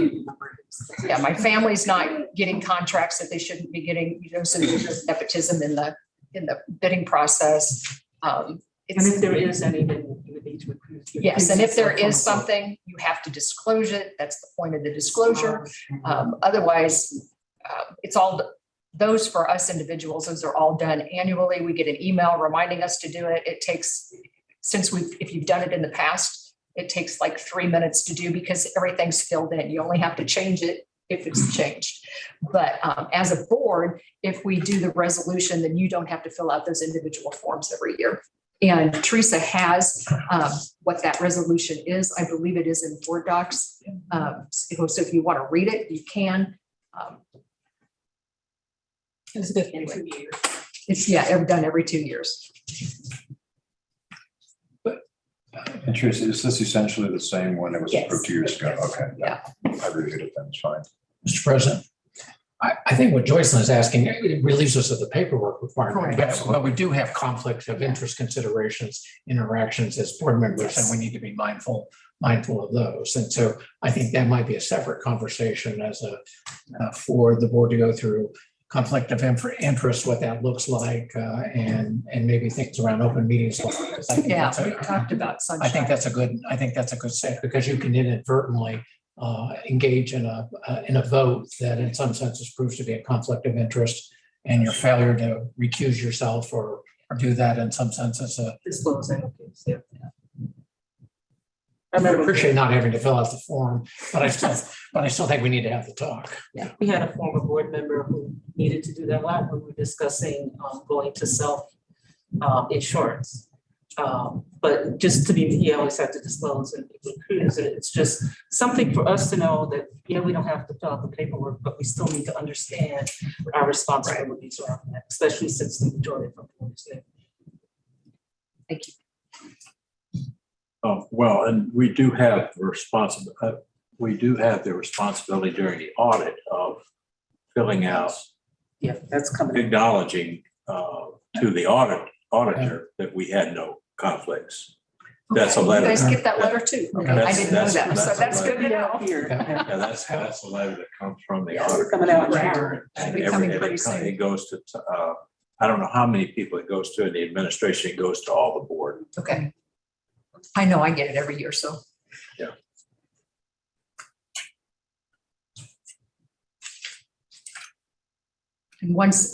C: Yeah, my family's not getting contracts that they shouldn't be getting, so there's nepotism in the bidding process.
J: And if there is any, then you would need to approve.
C: Yes, and if there is something, you have to disclose it. That's the point of the disclosure. Otherwise, it's all those for us individuals. Those are all done annually. We get an email reminding us to do it. It takes, if you've done it in the past, it takes like 3 minutes to do because everything's filled in. You only have to change it if it's changed. But as a board, if we do the resolution, then you don't have to fill out those individual forms every year. And Teresa has what that resolution is. I believe it is in Board Docs. So if you want to read it, you can.
J: It's good in 2 years.
C: It's done every 2 years.
L: And Teresa, is this essentially the same one that was
C: Yes.
L: approved 2 years ago? Okay.
C: Yeah.
L: I reviewed it, then it's fine.
B: Mr. President, I think what Joycelyn is asking, it relieves us of the paperwork requirement.
C: Correct.
B: But we do have conflicts of interest considerations, interactions as board members, and we need to be mindful of those. And so I think that might be a separate conversation as for the board to go through conflict of interest, what that looks like, and maybe things around open meetings.
C: Yeah, we talked about sunshine.
B: I think that's a good set because you can inadvertently engage in a vote that in some senses proves to be a conflict of interest, and your failure to recuse yourself or do that in some senses.
J: Disclosing. Yeah.
B: I appreciate not having to fill out the form, but I still think we need to have the talk.
J: Yeah, we had a former board member who needed to do that a lot when we were discussing going to self insurance. But just to be, he always had to disclose and recruit, and it's just something for us to know that, we don't have to fill out the paperwork, but we still need to understand our responsibilities around that, especially since the majority of our board is there.
C: Thank you.
O: Well, and we do have the responsibility during the audit of filling out,
J: Yeah, that's coming.
O: acknowledging to the auditor that we had no conflicts. That's a
C: You
O: letter.
C: guys get that letter too.
B: Okay.
C: I didn't know that, so that's good to know.
O: Yeah, that's a letter that comes from the
J: Yeah, it's
O: auditor.
J: coming out
C: Right.
J: now.
C: Should be coming pretty soon.
O: It goes to, I don't know how many people it goes to in the administration, it goes to all the board.
C: Okay. I know I get it every year, so.
O: Yeah.
C: And once,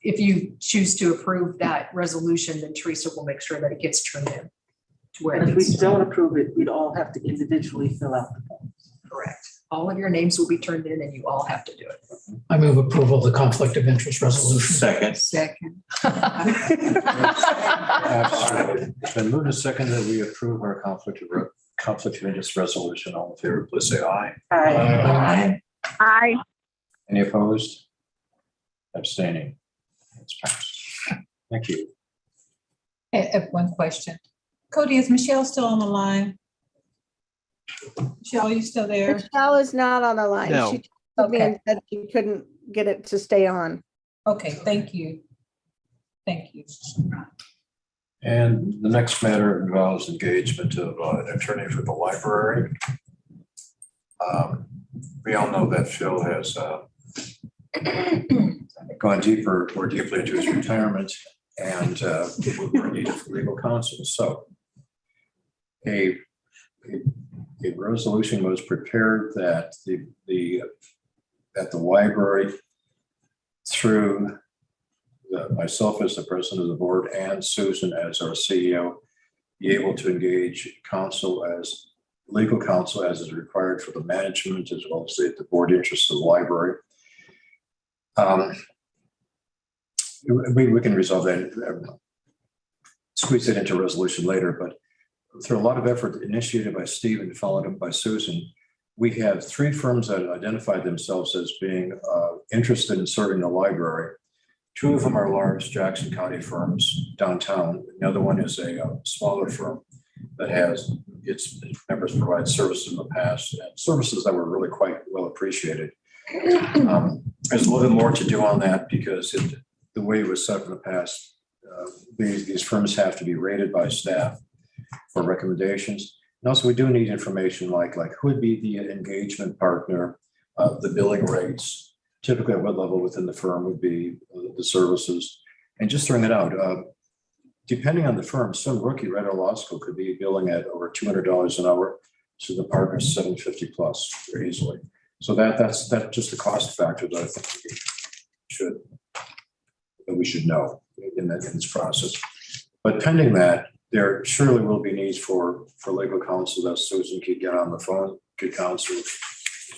C: if you choose to approve that resolution, then Teresa will make sure that it gets turned in. to where
J: And
C: it
J: if we
C: needs to
J: don't approve it, we'd all have to individually fill out the forms.
C: be. Correct. All of your names will be turned in and you all have to do it.
B: I move approval of the conflict of interest resolution.
O: Second.
N: Second.
D: Absolutely. It's been moved and seconded that we approve our conflict of interest resolution. All in favor, please say aye.
J: Aye.
E: Aye.
D: Any opposed? Abstaining? It's passed. Thank you.
A: I have one question. Cody, is Michelle still on the line? Michelle, are you still there?
P: Michelle is not on the line.
H: No.
P: She told me
A: Okay.
P: and said she couldn't get it to stay on.
A: Okay, thank you. Thank you.
D: And the next matter involves engagement of an attorney for the library. We all know that Phil has gone deeper, more deeply into his retirement, and we're in need of legal counsel. So a resolution was prepared that the library, through myself as the president of the board and Susan as our CEO, be able to engage legal counsel as is required for the management as well as the board interests of the library. We can resolve that, squeeze it into resolution later, but through a lot of effort initiated by Steve and followed up by Susan, we have 3 firms that identified themselves as being interested in serving the library. 2 of them are large Jackson County firms downtown. The other one is a smaller firm that has its members provide services in the past, and services that were really quite well appreciated. There's a little bit more to do on that because the way it was set up in the past, these firms have to be rated by staff for recommendations. And also we do need information like who would be the engagement partner, the billing rates, typically at what level within the firm would be the services. And just throwing it out, depending on the firm, some rookie right out of law school could be billing at over $200 an hour. So the partner's $750 plus very easily. So that's just a cost factor that I think we should know in this process. But pending that, there surely will be needs for legal counsel that Susan could get on the phone, could counsel as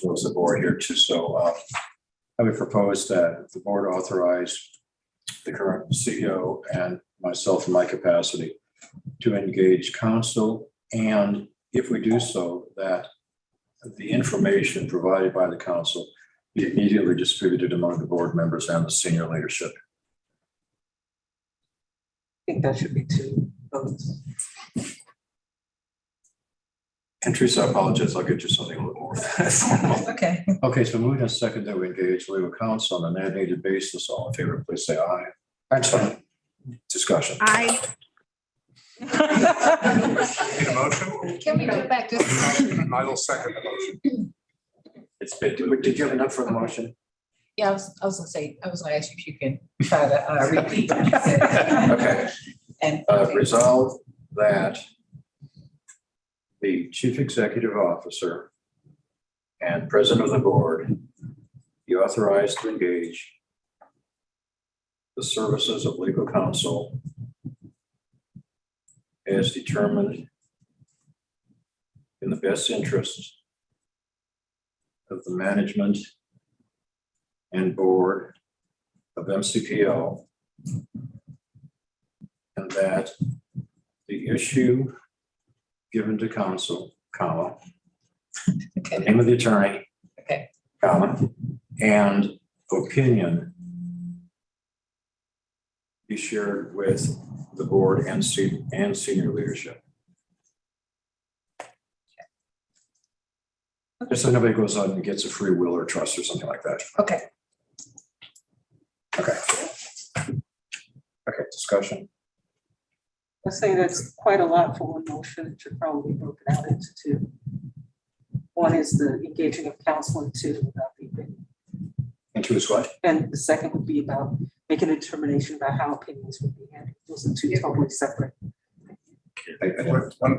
D: well as the board here too. So I would propose that the board authorize the current CEO and myself in my capacity to engage counsel, and if we do so, that the information provided by the council be immediately distributed among the board members and the senior leadership.
J: I think that should be 2 votes.
D: And Teresa, I apologize, I'll get you something a little more.
A: Okay.
D: Okay, so moving to second that we engage legal counsel on an as-needed basis. All in favor, please say aye. I'm sorry. Discussion.
E: Aye.
I: Need a motion?
C: Can we go back to?
I: I will second the motion.
D: It's been, did you have enough for the motion?
A: Yeah, I was gonna say, I was gonna ask you if you can try to repeat what you said.
D: Okay.
A: And
D: Resolve that the chief executive officer and president of the board be authorized to engage the services of legal counsel as determined in the best interest of the management and board of MCPL, and that the issue given to counsel, comma, the name of the attorney,
A: okay,
D: comma, and opinion be shared with the board and senior leadership. Just so nobody goes out and gets a free will or trust or something like that.
C: Okay.
D: Okay. Okay, discussion.
J: Let's say that's quite a lot for one motion. It should probably be broken out into 2. One is the engaging of counsel, and 2 about the opinion.
D: And 2 is what?
J: And the second would be about making a determination about how opinions would be handled. Those are 2 totally separate.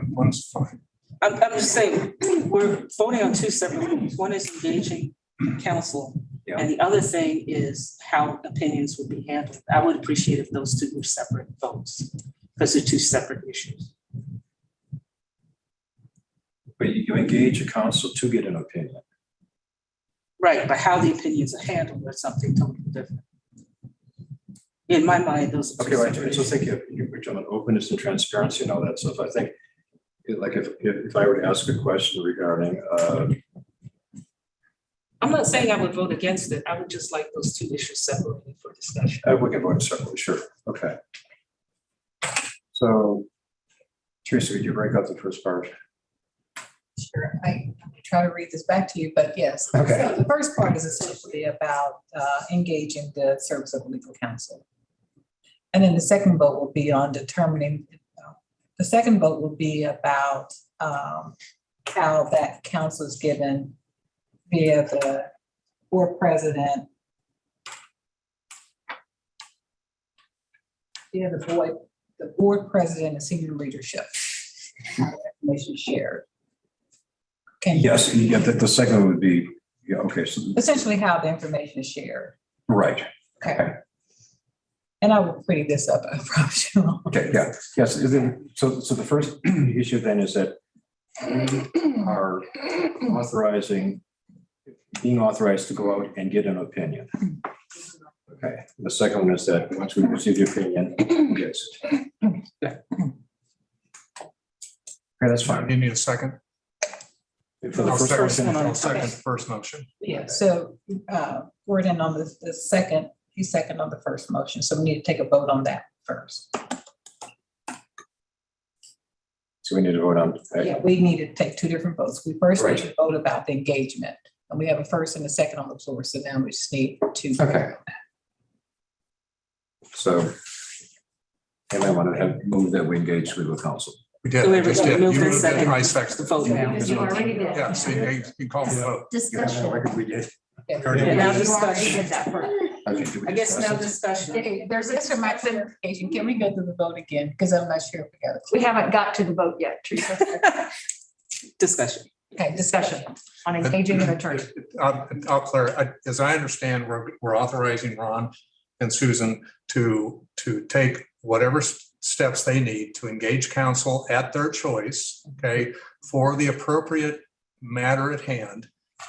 I: One's fine.
J: I'm just saying, we're voting on 2 separate things. One is engaging counsel,
D: Yeah.
J: and the other thing is how opinions would be handled. I would appreciate if those 2 were separate votes, because they're 2 separate issues.
L: But you engage a counsel to get an opinion.
J: Right, but how the opinions are handled is something totally different. In my mind, those. are two
L: Okay, right.
J: separate
L: So
J: issues.
L: think you're talking about openness and transparency and all that stuff. I think, like, if I were to ask a question regarding,
J: I'm not saying I would vote against it. I would just like those two issues separated for discussion.
L: we can vote separately, sure. Okay. So, Teresa, could you break out the first part?
A: Sure, I try to read this back to you, but yes.
L: Okay.
A: So the first part is essentially about engaging the service of legal counsel. And then the second vote will be on determining, the second vote will be about how that counsel is given via the board president, via the board president and senior leadership. How the information is shared. Can you-
L: Yes, yeah, the second would be, yeah, okay, so,
A: Essentially how the information is shared.
L: right.
A: Okay. And I will pretty this up, I promise you.
L: Okay, yeah, yes. So the first issue then is that we are being authorized to go out and get an opinion. Okay, the second one is that once we receive the opinion, yes. Okay, that's fine.
I: You need a second?
L: For the
I: I'll
L: first
I: second-
L: motion,
I: I'll second the first motion.
A: Yeah, so Gordon on the second, he's second on the first motion, so we need to take a vote on that first.
L: so we need to vote on.
A: Yeah, we need to take two different votes. We first need
L: Right.
A: to vote about the engagement, and we have a first and a second on the floor, so now we just need to.
L: Okay. So, and I want to move that we engage legal counsel.
I: We did.
J: So we
I: I just did.
J: moved
I: You
J: and
I: moved it,
J: seconded.
I: I seconded.
J: Vote now.
A: You already did.
I: Yeah, so you call the vote.
N: Discussion.
L: We did.
A: Yeah.
J: And now
N: You already
J: discussion.
N: did that part.
L: Okay, do we
J: I guess
L: discuss
J: now
L: it?
J: discussion.
A: Okay, there's just for my clarification, can we go through the vote again? Because I'm not sure if we got it.
C: We haven't got to the vote yet, Teresa.
J: Discussion.
A: Okay,
C: Discussion on engaging an attorney.
I: I'll clarify. As I understand, we're authorizing Ron and Susan to take whatever steps they need to engage counsel at their choice, okay, for the appropriate matter at hand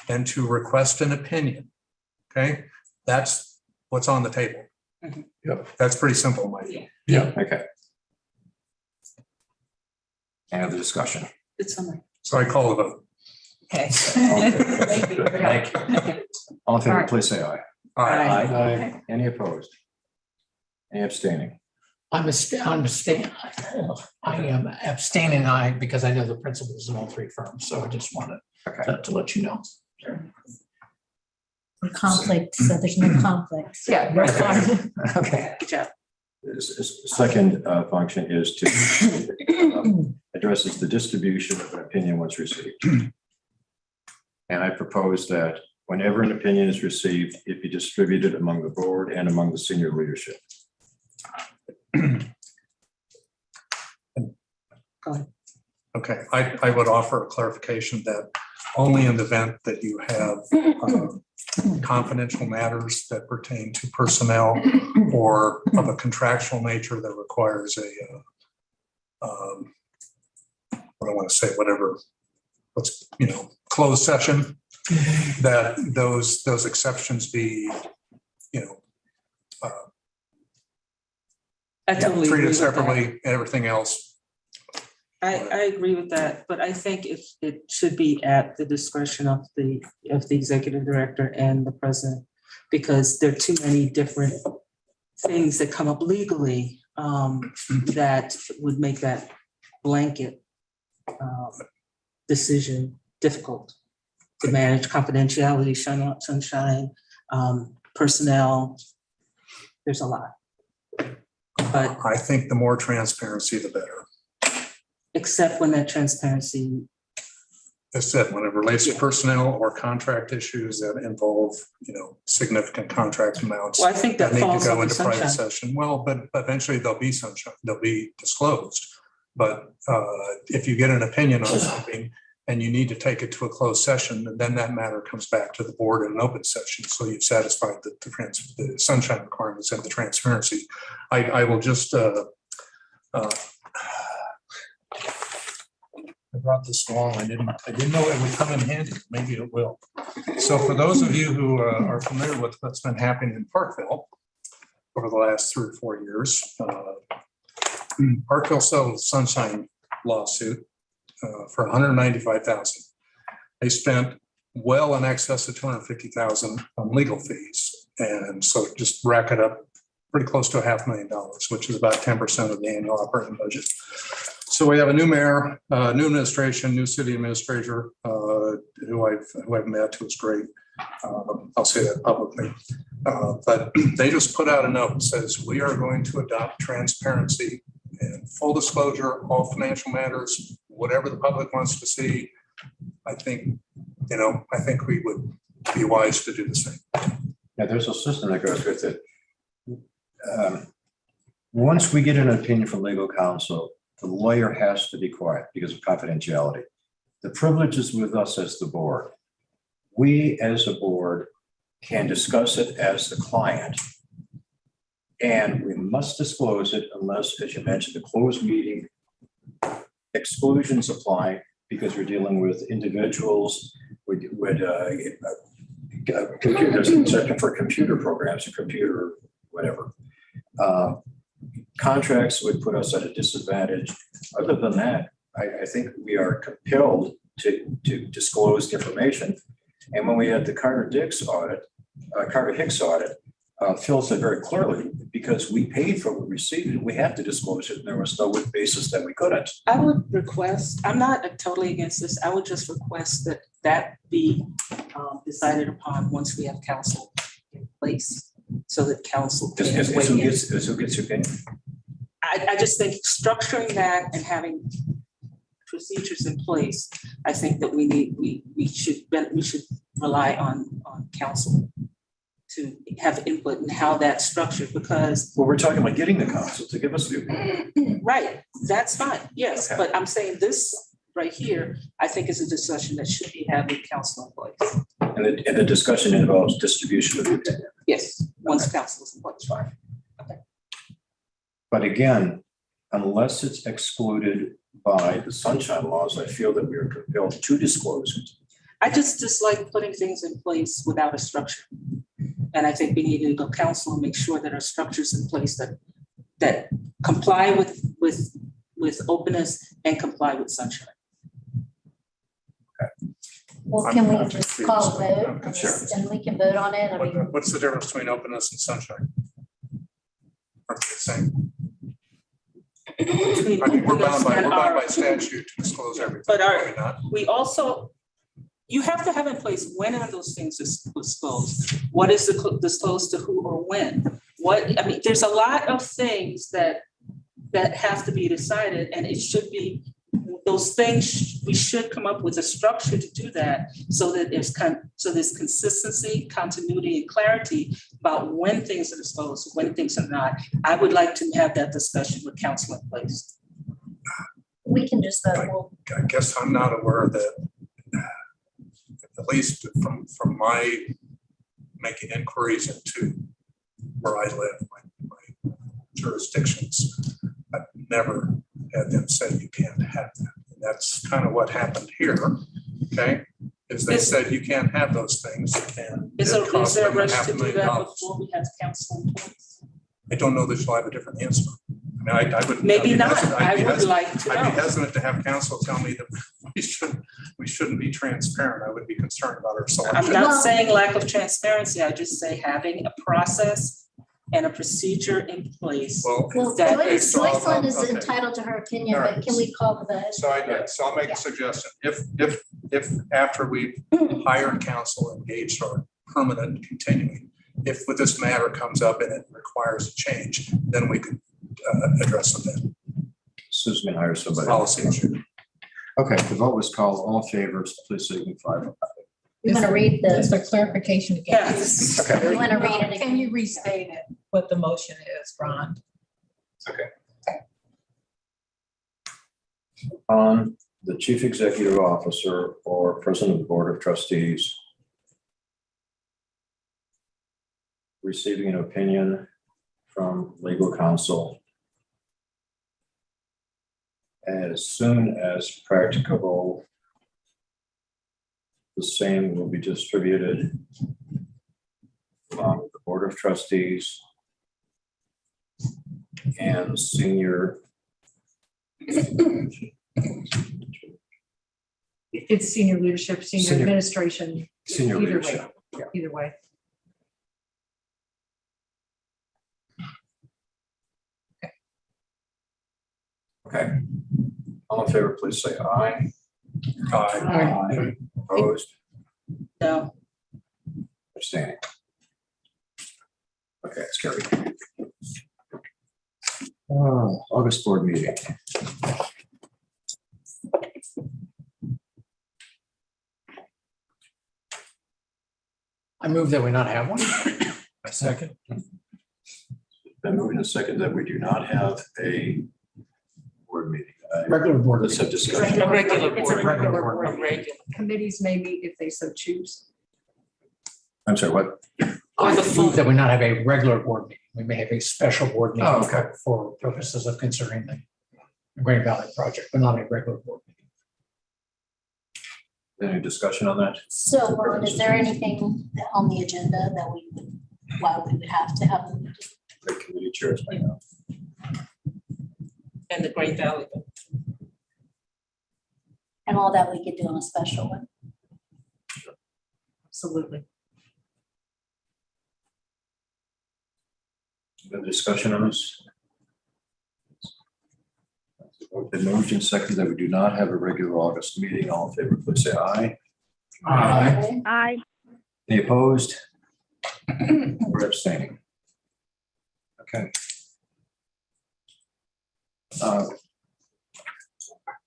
I: and to request an opinion. Okay, that's what's on the table.
J: Mhm.
I: Yep, that's pretty simple, Mike.
L: Yeah, okay. Any other discussion?
J: It's on.
I: So I call the vote.
A: Okay.
L: Thank you. All in favor,
C: All right.
L: please say aye.
I: Aye.
L: Any opposed? Any abstaining?
B: I am abstaining I because I know the principals in all three firms, so I just wanted to let you know.
N: Conflict, so there's no conflict.
C: Yeah, that's fine.
L: Okay.
J: Good job.
L: Second function is to addresses the distribution of an opinion once received. And I propose that whenever an opinion is received, it be distributed among the board and among the senior leadership.
J: Go ahead.
I: Okay, I would offer a clarification that only in the event that you have confidential matters that pertain to personnel or of a contractual nature that requires what I want to say, closed session, that those exceptions be,
J: I totally agree
I: treated
J: with that.
I: separately, everything else.
J: I agree with that, but I think it should be at the discretion of the executive director and the president, because there are too many different things that come up legally that would make that blanket decision difficult to manage. Confidentiality, sunshine, personnel. There's a lot. But
I: I think the more transparency, the better.
J: except when that transparency,
I: As said, when it relates to personnel or contract issues that involve, significant contract amounts.
J: well, I think that
I: Need to
J: falls
I: go
J: under
I: into private
J: sunshine.
I: session. Well, but eventually they'll be sunshine, they'll be disclosed. But if you get an opinion on something and you need to take it to a closed session, then that matter comes back to the board in an open session. So you've satisfied the sunshine requirements and the transparency. I will just I brought this along. I didn't know it would come in handy. Maybe it will. So for those of you who are familiar with what's been happening in Parkville over the last 3 or 4 years, Parkville settled the Sunshine lawsuit for $195,000. They spent well in excess of $250,000 on legal fees. And so just rack it up pretty close to $500,000, which is about 10% of the annual operating budget. So we have a new mayor, new administration, new city administrator, who I've met, who's great. I'll say that publicly. But they just put out a note that says, we are going to adopt transparency and full disclosure, all financial matters, whatever the public wants to see. I think we would be wise to do the same.
L: Yeah, there's a system that goes with it. Once we get an opinion from legal counsel, the lawyer has to be quiet because of confidentiality. The privilege is with us as the board. We as a board can discuss it as the client, and we must disclose it unless, as you mentioned, the closed meeting exclusions apply because we're dealing with individuals with computers, except for computer programs and computer whatever. Contracts would put us at a disadvantage. Other than that, I think we are compelled to disclose information. And when we had the Carter Hicks audit, Phil said very clearly, because we paid for what we received, we have to disclose it. And there was no basis that we couldn't.
J: I would request, I'm not totally against this, I would just request that be decided upon once we have council in place, so that council can weigh in.
L: Who gets your opinion?
J: I just think structuring that and having procedures in place, I think that we should rely on council to have input in how that's structured, because.
L: Well, we're talking about getting the council to give us the opinion.
J: Right, that's fine, yes,
L: Okay.
J: but I'm saying this right here, I think is a discussion that should be having council in place.
L: And the discussion involves distribution of the opinion.
J: Yes, once council is in place.
L: Fine. But again, unless it's excluded by the sunshine laws, I feel that we are compelled to disclose it.
J: I just dislike putting things in place without a structure. And I think we need to go council and make sure that our structures in place that comply with openness and comply with sunshine.
Q: Well, can we just call a vote
I: Sure.
Q: and we can vote on it? I mean,
I: What's the difference between openness and sunshine? Aren't they the same? I mean, we're bound by statute to disclose everything.
J: But
I: are we not?
J: we also, you have to have in place, when are those things disclosed? What is disclosed to who or when? There's a lot of things that have to be decided, and it should be, those things, we should come up with a structure to do that, so that there's consistency, continuity, and clarity about when things are disclosed, when things are not. I would like to have that discussion with council in place.
Q: we can just vote.
I: I guess I'm not aware that, at least from my making inquiries into where I live, my jurisdictions, I've never had them say you can't have that. And that's kind of what happened here, okay? Is they said you can't have those things, and
J: Is
I: it cost
J: there a
I: them
J: rush to do that
I: $500,000.
J: before we have council in place?
I: I don't know that you'll have a different answer. I mean, I would.
J: Maybe
I: I'd be
J: not.
I: hesitant-
J: I
I: I'd be
J: would
I: hesitant-
J: like to
I: I'd be
J: know.
I: hesitant to have council tell me that we shouldn't be transparent. I would be concerned about our selection.
J: I'm not saying lack of transparency, I just say having a process and a procedure in place.
Q: Well,
J: that is.
Q: Joycelyn is entitled to her opinion,
I: All right.
Q: but can we call the vote?
I: So I'll make a suggestion. If after we hired counsel, engaged our permanent continuing, if with this matter comes up and it requires a change, then we could address it then.
L: Susan hire somebody.
I: Policy issue.
L: Okay, the vote was called. All in favor, please signify.
Q: You want to read
A: Just
Q: the,
A: for clarification again.
J: Yes.
L: Okay.
Q: you want to read it again?
A: Can you restate it, what the motion is, Ron?
L: On the chief executive officer or president of the board of trustees receiving an opinion from legal counsel And as soon as practicable, the same will be distributed along with the Board of Trustees and senior.
C: It's senior leadership, senior
L: Senior-
C: administration.
L: Senior
C: either way,
L: leadership.
C: Either way.
L: Okay. All in favor, please say aye.
I: Aye.
L: Opposed,
J: No.
L: abstaining. Okay, it's carried. August board meeting.
B: I move that we not have one. A second.
L: Been moving a second that we do not have a board meeting.
B: Regular board.
L: Let's have discussion.
J: A regular
C: It's a
J: board.
C: regular
B: board
C: board
B: meeting.
C: meeting. Committees maybe if they so choose.
L: I'm sorry, what?
B: I move that we not have a regular board meeting. We may have a special board meeting.
L: Oh, okay.
B: For purposes of considering the Green Valley project, but not a regular board meeting.
L: Any discussion on that?
Q: So Ron, is there anything on the agenda that why we would have to have them?
L: The committee chairs may know.
J: And the Great Valley.
Q: And all that we could do on a special one?
C: Absolutely.
L: Any discussion on this? Been moved and seconded that we do not have a regular August meeting. All in favor, please say aye.
B: Aye.
E: Aye.
L: Any opposed? Or abstaining? Okay.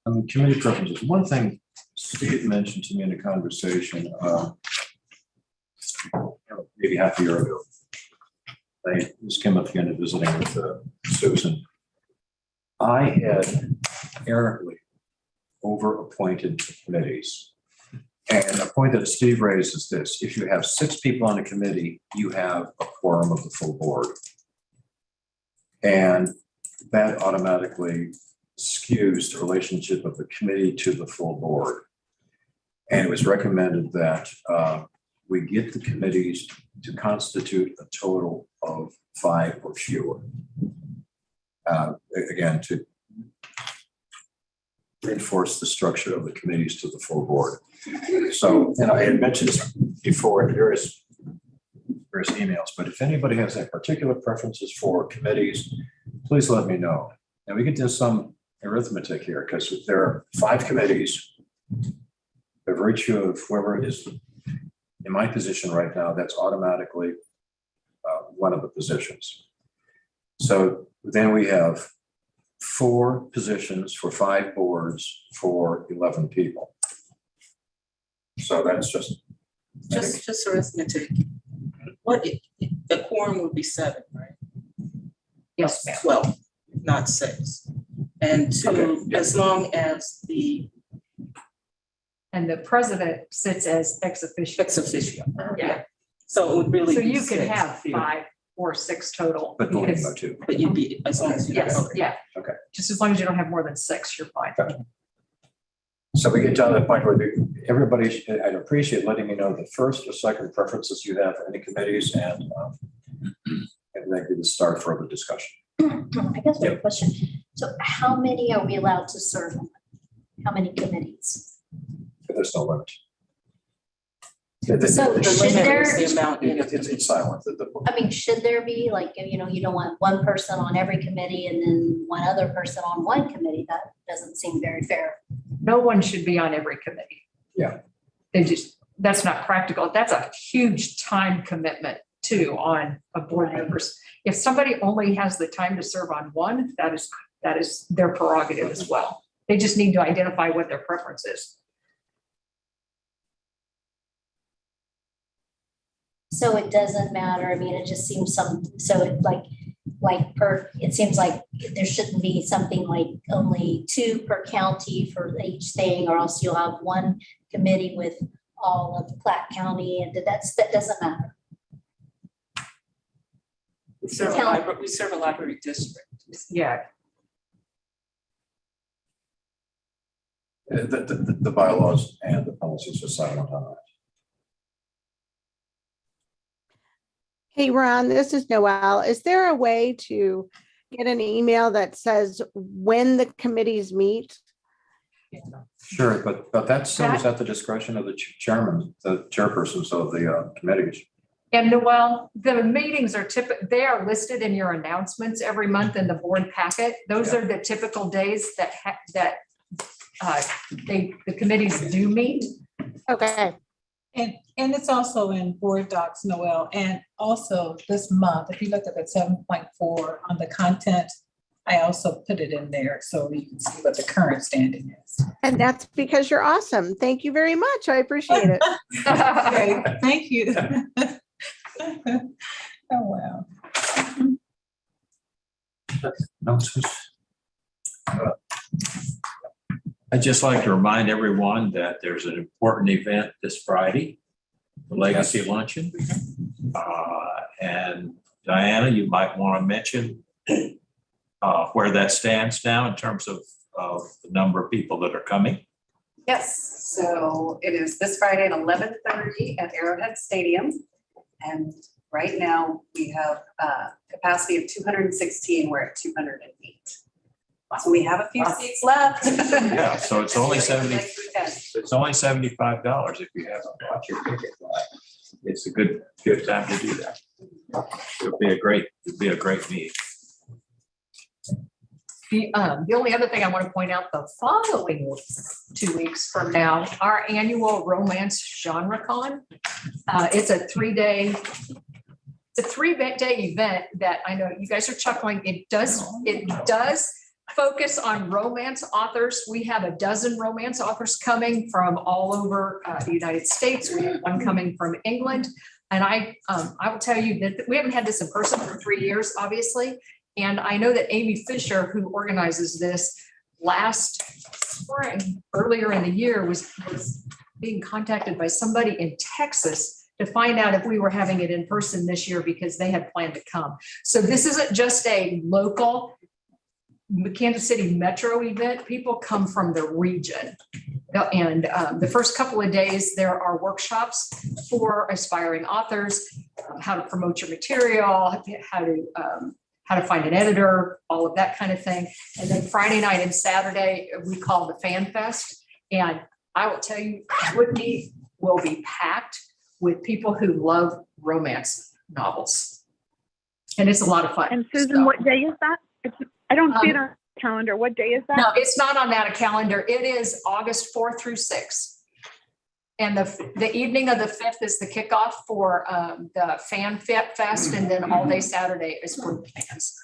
L: On committee preferences, one thing Steve mentioned to me in a conversation, maybe half a year ago. I just came up again to visiting with Susan. I had errantly over-appointed committees. And a point that Steve raised is this: if you have 6 people on a committee, you have a quorum of the full board. And that automatically skews the relationship of the committee to the full board. And it was recommended that we get the committees to constitute a total of 5 or fewer. Again, to reinforce the structure of the committees to the full board. So, and I had mentioned this before in various emails, but if anybody has any particular preferences for committees, please let me know. And we can do some arithmetic here, because there are 5 committees. By virtue of whoever is in my position right now, that's automatically one of the positions. So then we have 4 positions for 5 boards for 11 people. So that's just
J: arithmetic. What, the quorum would be 7, right?
C: Yes, ma'am.
J: 12, not 6. And as long as
C: And the president sits as ex officio.
J: ex officio.
C: Yeah.
J: So it would really
C: So
J: be
C: you could
J: 6.
C: have 5 or 6 total.
L: but voting
C: because-
L: though too.
J: But you'd be, as long as you.
C: Yes,
J: okay.
C: yeah.
L: Okay.
C: Just as long as you don't have more than 6, you're fine.
L: So we get down to the point where everybody, I'd appreciate letting me know the first or second preferences you have for any committees, and that could start further discussion.
Q: I guess one question. So how many are we allowed to serve on? How many committees?
L: There's no limit.
Q: So
J: The
Q: should
J: limit
Q: there,
J: is the amount.
L: It's silent.
Q: I mean, should there be like, you don't want one person on every committee and then one other person on one committee? That doesn't seem very fair.
C: No one should be on every committee.
L: Yeah.
C: That's not practical. That's a huge time commitment too on a board members. If somebody only has the time to serve on one, that is their prerogative as well. They just need to identify what their preference is.
Q: So it doesn't matter. I mean, it just seems it seems like there shouldn't be something like only 2 per county for each thing, or else you'll have one committee with all of Platte County, and that doesn't matter.
J: We serve a library district.
C: Yeah.
D: The bylaws and the policies are silent on that.
P: Hey, Ron, this is Noelle. Is there a way to get an email that says when the committees meet?
D: Sure, but that's always at the discretion of the chairman, the chairpersons of the committees.
C: And Noel, the meetings are they are listed in your announcements every month in the board packet. Those are the typical days that the committees do meet.
P: Okay.
A: And it's also in board docs, Noel, and also this month, if you look at the 7.4 on the content, I also put it in there so you can see what the current standing is.
P: And that's because you're awesome. Thank you very much. I appreciate it.
A: Okay, thank you. Oh, wow.
O: I'd just like to remind everyone that there's an important event this Friday, the Legacy Luncheon. And Diana, you might want to mention where that stands now in terms of the number of people that are coming.
R: Yes, so it is this Friday at 11:30 at Arrowhead Stadium. And right now we have a capacity of 216, we're at 208. So we have a few seats left.
O: Yeah, so it's only it's only $75 if you haven't bought your ticket. It's a good time to do that. It'll be a great meeting.
C: The only other thing I want to point out, the following 2 weeks from now, our annual romance genre con. It's a 3-day event that I know you guys are chuckling. It does focus on romance authors. We have a dozen romance authors coming from all over the United States. We have one coming from England. And I will tell you that we haven't had this in person for 3 years, obviously. And I know that Amy Fisher, who organizes this, last spring, earlier in the year, was being contacted by somebody in Texas to find out if we were having it in person this year because they had planned to come. So this isn't just a local Kansas City metro event. People come from the region. And the first couple of days, there are workshops for aspiring authors, how to promote your material, how to find an editor, all of that kind of thing. And then Friday night and Saturday, we call the Fan Fest. And I will tell you, Whitney will be packed with people who love romance novels. And it's a lot of fun.
E: And Susan, what day is that? I don't see it on the calendar. What day is that?
C: No, it's not on that calendar. It is August 4th through 6th. And the evening of the 5th is the kickoff for the Fan Fest, and then all day Saturday is for the fans.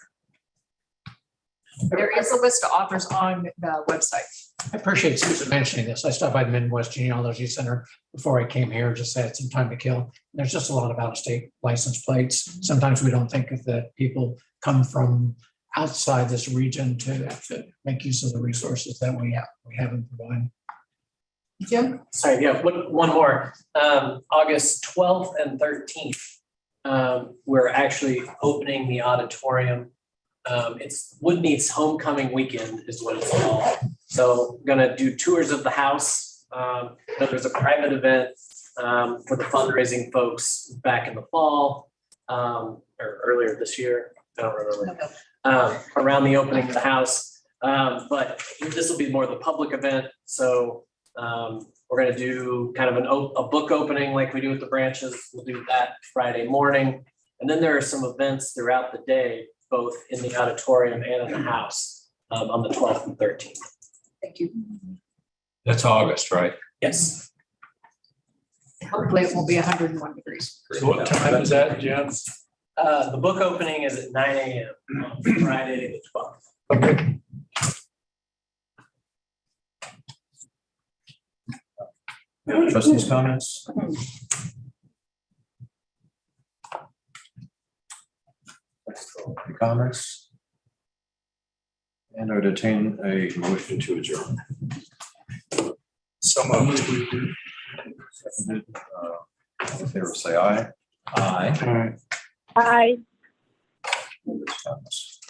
C: There is a list of authors on the website.
B: I appreciate Susan mentioning this. I stopped by the Midwest Genealogy Center before I came here, just had some time to kill. There's just a lot of out-of-state license plates. Sometimes we don't think of that people come from outside this region to make use of the resources that we have and provide.
C: Jim?
M: Sorry, yeah, one more. August 12th and 13th, we're actually opening the auditorium. It's Woodmead's homecoming weekend is what it's called. So we're gonna do tours of the house. There's a private event for the fundraising folks back in the fall or earlier this year. I don't remember. Around the opening of the house. But this will be more of the public event. So we're going to do kind of a book opening like we do with the branches. We'll do that Friday morning. And then there are some events throughout the day, both in the auditorium and in the house on the 12th and 13th.
C: Thank you.
O: That's August, right?
M: Yes.
C: Hopefully it will be 101 degrees.
O: So what time is that, Jim?
M: The book opening is at 9 a.m. on Friday the 12th.
O: Okay.
D: Trustees' comments? Any comments? And I would entertain a motion to adjourn.
I: So moved.
D: Seconded. All in favor, say aye.
O: Aye.
E: Bye.
D: Comments.